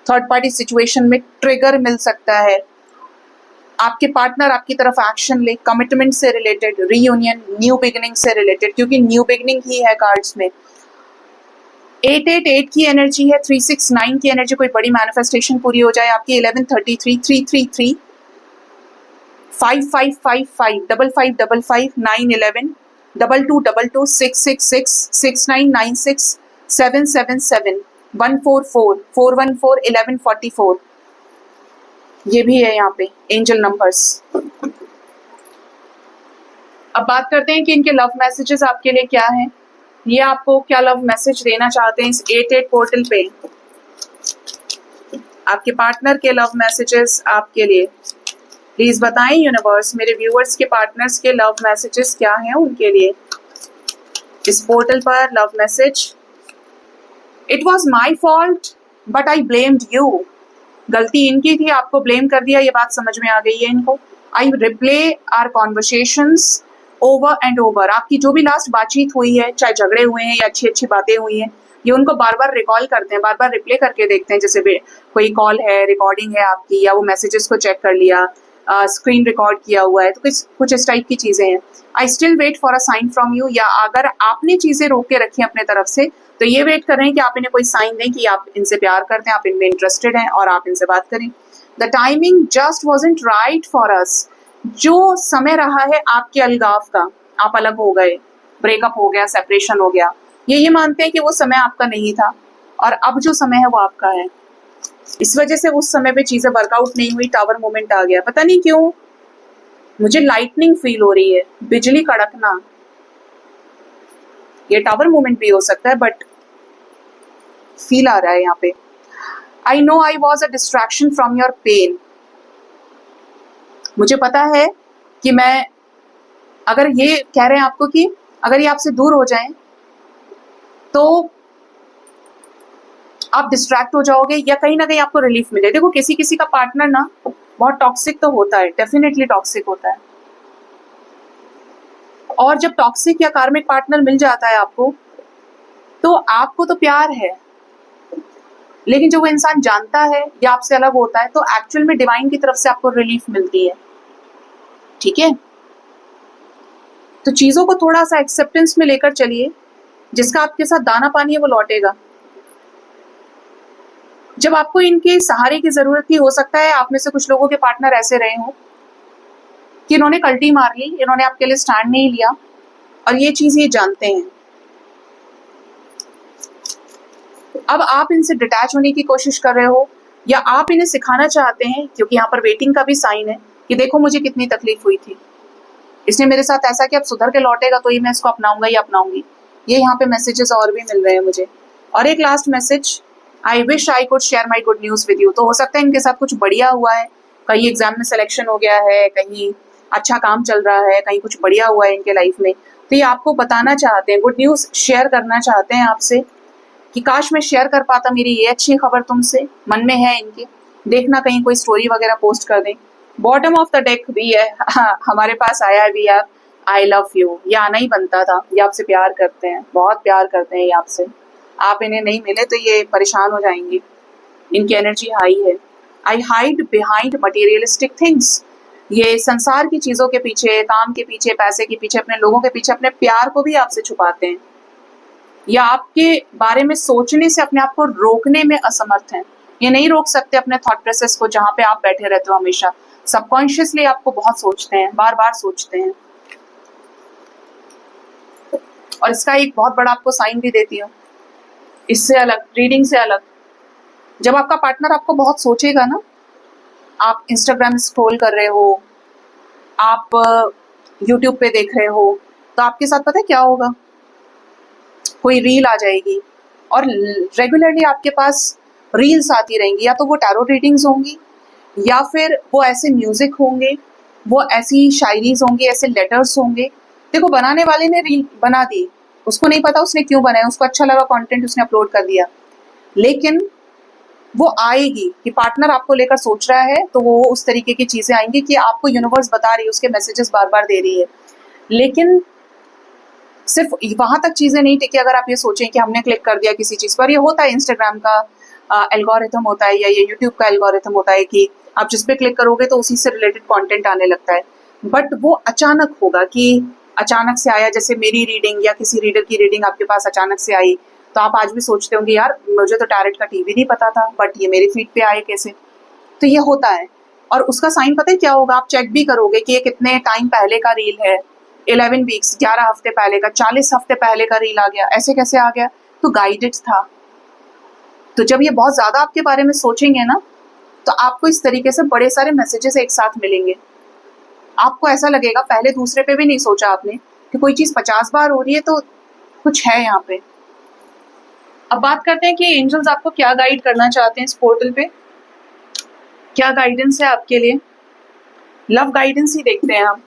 S1: थर्ड पार्टी सिचुएशन में ट्रिगर मिल सकता है, आपके पार्टनर आपकी तरफ एक्शन ले, कमिटमेंट से रिलेटेड, रीयूनियन, न्यू बिगिनिंग से रिलेटेड, क्योंकि न्यू बिगिनिंग ही है कार्ड्स में। 888 की एनर्जी है, 369 की एनर्जी, कोई बड़ी मैनिफेस्टेशन पूरी हो जाए आपकी। 1133, 333, 5555, 5555, 911, 2222, 666, 6996, 777, 144, 414, 1144, ये भी है यहाँ पे एंजल नंबर्स। अब बात करते हैं कि इनके लव मैसेजेस आपके लिए क्या हैं। ये आपको क्या लव मैसेज देना चाहते हैं इस 88 पोर्टल पे। आपके पार्टनर के लव मैसेजेस आपके लिए प्लीज बताएं यूनिवर्स। मेरे व्यूअर्स के पार्टनर्स के लव मैसेजेस क्या हैं उनके लिए इस पोर्टल पर। Love message, it was my fault but I blamed you. गलती इनकी थी, आपको ब्लेम कर दिया, ये बात समझ में आ गई है इनको। I replay our conversations over and over. आपकी जो भी लास्ट बातचीत हुई है, चाहे झगड़े हुए हैं या अच्छी अच्छी बातें हुई हैं, ये उनको बार बार रिकॉल करते हैं, बार बार रिप्ले करके देखते हैं। जैसे कोई कॉल है, रिकॉर्डिंग है आपकी, या वो मैसेजेस को चेक कर लिया, स्क्रीन रिकॉर्ड किया हुआ है, तो कुछ इस टाइप की चीजें हैं। I still wait for a sign from you, या अगर आपने चीजें रोक के रखी अपने तरफ से तो ये वेट कर रहे हैं कि आप इन्हें कोई साइन दें कि आप इनसे प्यार करते हैं, आप इनमें इंटरेस्टेड हैं और आप इनसे बात करें। The timing just wasn't right for us. जो समय रहा है आपके अलगाव का, आप अलग हो गए, ब्रेकअप हो गया, सेपरेशन हो गया, ये मानते हैं कि वो समय आपका नहीं था और अब जो समय है वो आपका है। इस वजह से उस समय पे चीजें वर्कआउट नहीं हुई, टावर मोमेंट आ गया, पता नहीं क्यों मुझे लाइटनिंग फील हो रही है, बिजली कड़कना। ये टावर मोमेंट भी हो सकता है बट फील आ रहा है यहाँ पे। I know I was a distraction from your pain. मुझे पता है कि मैं, अगर ये कह रहे हैं आपको कि अगर ये आपसे दूर हो जाएं तो आप डिस्ट्रैक्ट हो जाओगे या कहीं ना कहीं आपको रिलीफ मिले। देखो किसी किसी का पार्टनर ना बहुत टॉक्सिक तो होता है, डेफिनेटली टॉक्सिक होता है। और जब टॉक्सिक या कार्मिक पार्टनर मिल जाता है आपको, तो आपको तो प्यार है, लेकिन जो वो इंसान जानता है या आपसे अलग होता है, तो एक्चुअल में डिवाइन की तरफ से आपको रिलीफ मिलती है। ठीक है, तो चीजों को थोड़ा सा एक्सेप्टेंस में लेकर चलिए। जिसका आपके साथ दाना पानी है वो लौटेगा। जब आपको इनके सहारे की जरूरत थी, हो सकता है आप में से कुछ लोगों के पार्टनर ऐसे रहे हों कि इन्होंने कल्टी मार ली, इन्होंने आपके लिए स्टैंड नहीं लिया, और ये चीज ये जानते हैं। अब आप इनसे डिटैच होने की कोशिश कर रहे हो, या आप इन्हें सिखाना चाहते हैं, क्योंकि यहाँ पर वेटिंग का भी साइन है कि देखो मुझे कितनी तकलीफ हुई थी, इसने मेरे साथ ऐसा कि अब सुधर के लौटेगा तो ही मैं इसको अपनाऊंगा या अपनाऊंगी। ये यहाँ पे मैसेजेस और भी मिल रहे हैं मुझे। और एक last message, I wish I could share my good news with you. तो हो सकता है इनके साथ कुछ बढ़िया हुआ है, कहीं एग्जाम में सिलेक्शन हो गया है, कहीं अच्छा काम चल रहा है, कहीं कुछ बढ़िया हुआ है इनके लाइफ में, तो ये आपको बताना चाहते हैं, गुड न्यूज शेयर करना चाहते हैं आपसे कि काश मैं शेयर कर पाता मेरी ये अच्छी खबर तुमसे, मन में है इनके। देखना कहीं कोई स्टोरी वगैरह पोस्ट कर दें। बॉटम ऑफ द डेक भी है, हमारे पास आया भी है, आई लव यू। ये आना ही बनता था, ये आपसे प्यार करते हैं, बहुत प्यार करते हैं ये आपसे। आप इन्हें नहीं मिले तो ये परेशान हो जाएंगे, इनकी एनर्जी हाई है। आई हाइड बिहाइंड मटेरियलिस्टिक थिंग्स। ये संसार की चीजों के पीछे, काम के पीछे, पैसे के पीछे, अपने लोगों के पीछे अपने प्यार को भी आपसे छुपाते हैं, या आपके बारे में सोचने से अपने आप को रोकने में असमर्थ हैं। ये नहीं रोक सकते अपने थॉट प्रोसेस को, जहां पे आप बैठे रहते हो हमेशा। सबकॉन्शियसली आपको बहुत सोचते हैं, बार बार सोचते हैं। और इसका एक बहुत बड़ा आपको साइन भी देती हूँ, इससे अलग, रीडिंग से अलग। जब आपका पार्टनर आपको बहुत सोचेगा ना, आप इंस्टाग्राम स्क्रॉल कर रहे हो, आप यूट्यूब पे देख रहे हो, तो आपके साथ पता है क्या होगा, कोई रील आ जाएगी और रेगुलरली आपके पास रील्स आती रहेंगी। या तो वो टैरो रीडिंग्स होंगी, या फिर वो ऐसे म्यूजिक होंगे, वो ऐसी शायरीज होंगी, ऐसे लेटर्स होंगे। देखो, बनाने वाले ने रील बना दी, उसको नहीं पता उसने क्यों बनाया, उसको अच्छा लगा कंटेंट, उसने अपलोड कर दिया। लेकिन वो आएगी कि पार्टनर आपको लेकर सोच रहा है, तो वो उस तरीके की चीजें आएंगी कि आपको यूनिवर्स बता रही है, उसके मैसेजेस बार बार दे रही है। लेकिन सिर्फ वहां तक चीजें नहीं टिकी। अगर आप ये सोचें कि हमने क्लिक कर दिया किसी चीज पर, ये होता है इंस्टाग्राम का एल्गोरिथम होता है, या ये यूट्यूब का एल्गोरिथम होता है कि आप जिस पे क्लिक करोगे तो उसी से रिलेटेड कंटेंट आने लगता है। बट वो अचानक होगा, कि अचानक से आया, जैसे मेरी रीडिंग या किसी रीडर की रीडिंग आपके पास अचानक से आई, तो आप आज भी सोचते होंगे यार मुझे तो टैरेट का टीवी नहीं पता था, बट ये मेरे फीड पे आए कैसे। तो ये होता है। और उसका साइन पता है क्या होगा, आप चेक भी करोगे कि ये कितने टाइम पहले का रील है, 11 वीक्स, 11 हफ्ते पहले का, 40 हफ्ते पहले का रील आ गया, ऐसे कैसे आ गया, तो गाइडेड था। तो जब ये बहुत ज्यादा आपके बारे में सोचेंगे ना, तो आपको इस तरीके से बड़े सारे मैसेजेस एक साथ मिलेंगे। आपको ऐसा लगेगा पहले दूसरे पे भी नहीं सोचा आपने, कि कोई चीज 50 बार हो रही है तो कुछ है यहाँ पे। अब बात करते हैं कि एंजल्स आपको क्या गाइड करना चाहते हैं इस पोर्टल पे, क्या गाइडेंस है आपके लिए। लव गाइडेंस ही देखते हैं हम।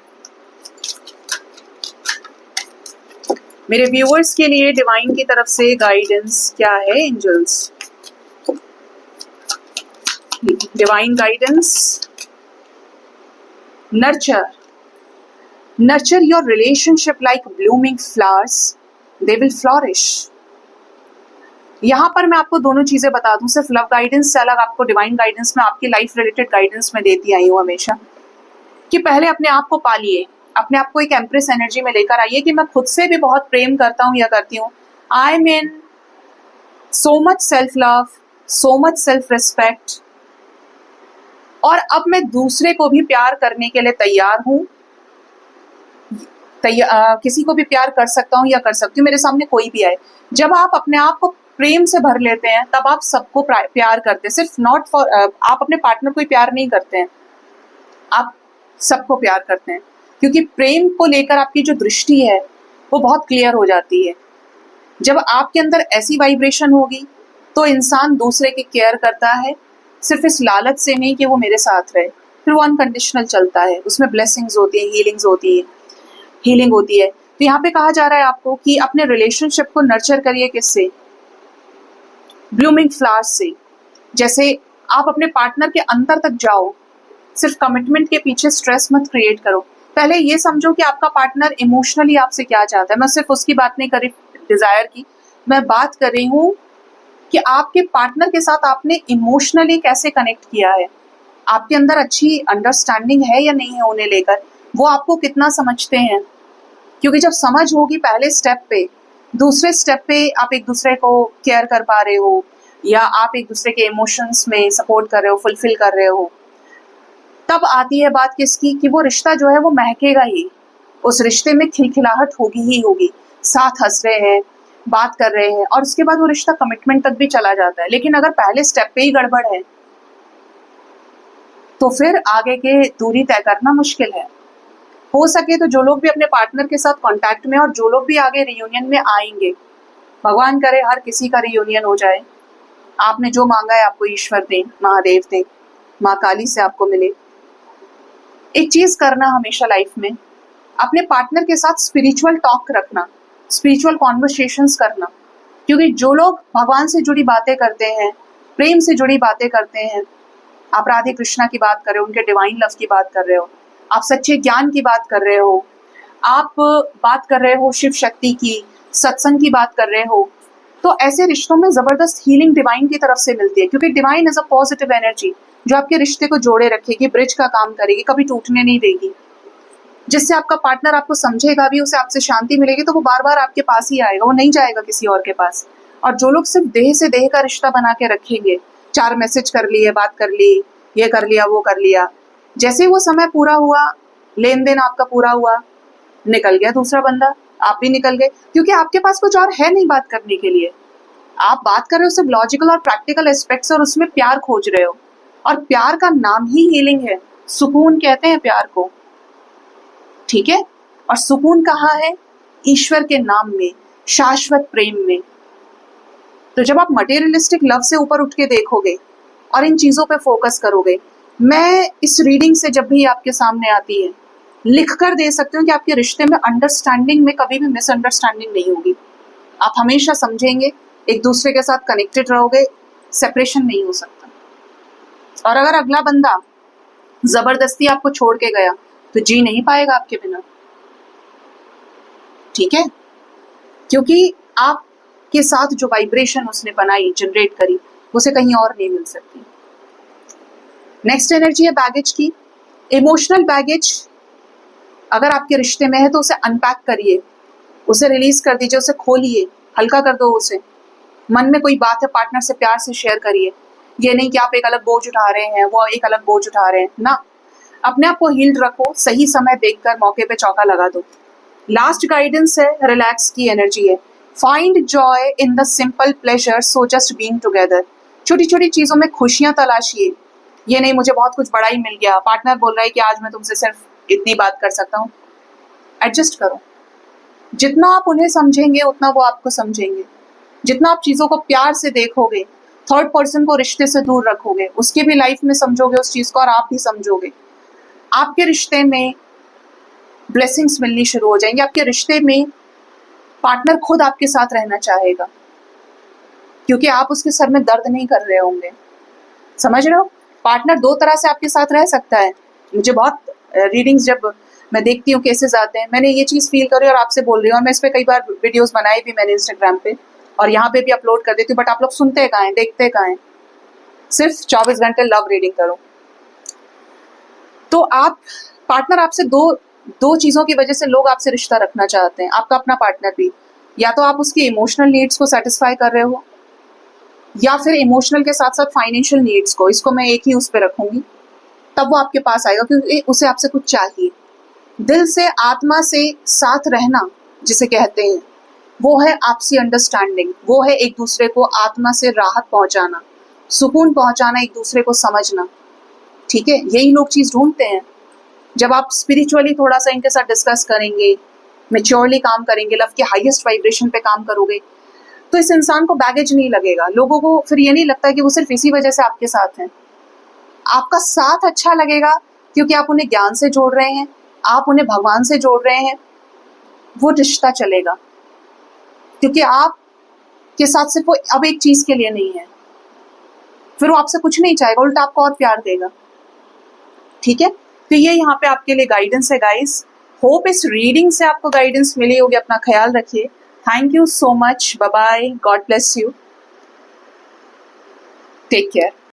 S1: मेरे व्यूअर्स के लिए डिवाइन की तरफ से गाइडेंस क्या है angels. Divine guidance, nurture your relationship like blooming flowers, they will flourish। यहां पर मैं आपको दोनों चीजें बता दूं, सिर्फ लव गाइडेंस से अलग आपको डिवाइन गाइडेंस में, आपकी लाइफ रिलेटेड गाइडेंस में देती आई हूं हमेशा, कि पहले अपने आप को पालिए, अपने आप को एक एम्प्रेस एनर्जी में लेकर आइए कि मैं खुद से भी बहुत प्रेम करता हूं या करती हूँ। I mean so much self love, so much self respect, और अब मैं दूसरे को भी प्यार करने के लिए तैयार हूं। किसी को भी प्यार कर सकता हूं या कर सकती हूँ, मेरे सामने कोई भी आए। जब आप अपने आप को प्रेम से भर लेते हैं, तब आप सबको प्यार करते हैं। सिर्फ नॉट फॉर आप अपने पार्टनर को ही प्यार नहीं करते हैं, आप सबको प्यार करते हैं, क्योंकि प्रेम को लेकर आपकी जो दृष्टि है वो बहुत क्लियर हो जाती है। जब आपके अंदर ऐसी वाइब्रेशन होगी तो इंसान दूसरे की केयर करता है, सिर्फ इस लालच से नहीं कि वो मेरे साथ रहे, फिर वो अनकंडीशनल चलता है, उसमें ब्लेसिंग्स होती है, हीलिंग होती है। तो यहाँ पे कहा जा रहा है आपको कि अपने रिलेशनशिप को नर्चर करिए, किससे, ब्लूमिंग फ्लावर्स से। जैसे आप अपने पार्टनर के अंदर तक जाओ, सिर्फ कमिटमेंट के पीछे स्ट्रेस मत क्रिएट करो। पहले ये समझो कि आपका पार्टनर इमोशनली आपसे क्या चाहता है। मैं सिर्फ उसकी बात नहीं कर रही डिजायर की, मैं बात कर रही हूँ कि आपके पार्टनर के साथ आपने इमोशनली कैसे कनेक्ट किया है, आपके अंदर अच्छी अंडरस्टैंडिंग है या नहीं है उन्हें लेकर, वो आपको कितना समझते हैं। क्योंकि जब समझ होगी पहले स्टेप पे, दूसरे स्टेप पे आप एक दूसरे को केयर कर पा रहे हो या आप एक दूसरे के इमोशंस में सपोर्ट कर रहे हो, फुलफिल कर रहे हो, तब आती है बात किसकी कि वो रिश्ता जो है वो महकेगा ही, उस रिश्ते में खिलखिलाहट होगी ही होगी, साथ हंस रहे हैं, बात कर रहे हैं, और उसके बाद वो रिश्ता कमिटमेंट तक भी चला जाता है। लेकिन अगर पहले स्टेप पे ही गड़बड़ है तो फिर आगे के दूरी तय करना मुश्किल है। हो सके तो जो लोग भी अपने पार्टनर के साथ कांटेक्ट में और जो लोग भी आगे रियूनियन में आएंगे, भगवान करे हर किसी का रियूनियन हो जाए। आपने जो मांगा है आपको ईश्वर दे, महादेव दे, माँ काली से आपको मिले। एक चीज करना हमेशा लाइफ में, अपने पार्टनर के साथ स्पिरिचुअल टॉक रखना, स्पिरिचुअल कॉन्वर्सेशंस करना। क्योंकि जो लोग भगवान से जुड़ी बातें करते हैं, प्रेम से जुड़ी बातें करते हैं, आप राधे कृष्णा की बात कर रहे हो, उनके डिवाइन लव की बात कर रहे हो, आप सच्चे ज्ञान की बात कर रहे हो, आप बात कर रहे हो शिव शक्ति की, सत्संग की बात कर रहे हो, तो ऐसे रिश्तों में जबरदस्त हीलिंग डिवाइन की तरफ से मिलती है। क्योंकि divine is a positive energy जो आपके रिश्ते को जोड़े रखेगी, ब्रिज का काम करेगी, कभी टूटने नहीं देगी। जिससे आपका पार्टनर आपको समझेगा भी, उसे आपसे शांति मिलेगी तो वो बार बार आपके पास ही आएगा, वो नहीं जाएगा किसी और के पास। और जो लोग सिर्फ देह से देह का रिश्ता बना के रखेंगे, 4 मैसेज कर लिए, बात कर ली, ये कर लिया, वो कर लिया, जैसे ही वो समय पूरा हुआ, लेन देन आपका पूरा हुआ, निकल गया दूसरा बंदा, आप भी निकल गए। क्योंकि आपके पास कुछ और है नहीं बात करने के लिए। आप बात कर रहे हो सिर्फ लॉजिकल और प्रैक्टिकल एस्पेक्ट्स, और उसमें प्यार खोज रहे हो। और प्यार का नाम ही हीलिंग है, सुकून कहते हैं प्यार को, ठीक है। और सुकून कहाँ है? ईश्वर के नाम में, शाश्वत प्रेम में। तो जब आप मटेरियलिस्टिक लव से ऊपर उठ के देखोगे और इन चीजों पे फोकस करोगे, मैं इस रीडिंग से जब भी आपके सामने आती है लिख कर दे सकती हूँ कि आपके रिश्ते में अंडरस्टैंडिंग में कभी भी मिसअंडरस्टैंडिंग नहीं होगी। आप हमेशा समझेंगे, एक दूसरे के साथ कनेक्टेड रहोगे, सेपरेशन नहीं हो सकता। और अगर अगला बंदा जबरदस्ती आपको छोड़ के गया तो जी नहीं पाएगा आपके बिना, ठीक है। क्योंकि आपके साथ जो वाइब्रेशन उसने बनाई, जनरेट करी, उसे कहीं और नहीं मिल सकती। नेक्स्ट एनर्जी है बैगेज की। इमोशनल बैगेज अगर आपके रिश्ते में है तो उसे अनपैक करिए, उसे रिलीज कर दीजिए, उसे खोलिए, हल्का कर दो उसे। मन में कोई बात है, पार्टनर से प्यार से शेयर करिए। ये नहीं कि आप एक अलग बोझ उठा रहे हैं, वो एक अलग बोझ उठा रहे हैं ना। अपने आप को हील्ड रखो, सही समय देखकर मौके पे चौका लगा दो। लास्ट गाइडेंस है, रिलैक्स की एनर्जी है। Find joy in the simple pleasure, so just being together. छोटी छोटी चीजों में खुशियां तलाशिए। ये नहीं मुझे बहुत कुछ बड़ा ही मिल गया, पार्टनर बोल रहा है कि आज मैं तुमसे सिर्फ इतनी बात कर सकता हूँ। एडजस्ट करो। जितना आप उन्हें समझेंगे उतना वो आपको समझेंगे। जितना आप चीजों को प्यार से देखोगे, थर्ड पर्सन को रिश्ते से दूर रखोगे, उसके भी लाइफ में समझोगे उस चीज को और आप भी समझोगे, आपके रिश्ते में ब्लेसिंग्स मिलनी शुरू हो जाएंगे। आपके रिश्ते में पार्टनर खुद आपके साथ रहना चाहेगा, क्योंकि आप उसके सर में दर्द नहीं कर रहे होंगे। समझ रहे हो? पार्टनर 2 तरह से आपके साथ रह सकता है। मुझे बहुत रीडिंग्स जब मैं देखती हूँ, केसेस आते हैं, मैंने ये चीज फील करी और आपसे बोल रही हूँ। और मैं इस पर कई बार वीडियोस बनाई भी मैंने इंस्टाग्राम पे, और यहाँ पे भी अपलोड कर देती हूँ। बट आप लोग सुनते कहाँ हैं, देखते कहाँ हैं? सिर्फ 24 घंटे लव रीडिंग करो। तो आप पार्टनर आपसे दो चीजों की वजह से लोग आपसे रिश्ता रखना चाहते हैं, आपका अपना पार्टनर भी। या तो आप उसकी इमोशनल नीड्स को सेटिस्फाई कर रहे हो, या फिर इमोशनल के साथ साथ फाइनेंशियल नीड्स को, इसको मैं एक ही उस पर रखूंगी, तब वो आपके पास आएगा क्योंकि उसे आपसे कुछ चाहिए। दिल से, आत्मा से साथ रहना जिसे कहते हैं, वो है आपसी अंडरस्टैंडिंग, वो है एक दूसरे को आत्मा से राहत पहुंचाना, सुकून पहुंचाना, एक दूसरे को समझना, ठीक है। यही लोग चीज ढूंढते हैं। जब आप स्पिरिचुअली थोड़ा सा इनके साथ डिस्कस करेंगे, मेच्योरली काम करेंगे, लव के हाईएस्ट वाइब्रेशन पे काम करोगे, तो इस इंसान को बैगेज नहीं लगेगा। लोगों को फिर ये नहीं लगता कि वो सिर्फ इसी वजह से आपके साथ हैं। आपका साथ अच्छा लगेगा क्योंकि आप उन्हें ज्ञान से जोड़ रहे हैं, आप उन्हें भगवान से जोड़ रहे हैं, वो रिश्ता चलेगा। क्योंकि आप के साथ सिर्फ वो अब एक चीज के लिए नहीं है, फिर वो आपसे कुछ नहीं चाहेगा, उल्टा आपको और प्यार देगा, ठीक है, तो ये यहाँ पे आपके लिए गाइडेंस है गाइस। होप इस रीडिंग से आपको गाइडेंस मिली होगी। अपना ख्याल रखिए। Thank you so much. Bye bye. God bless you. Take care.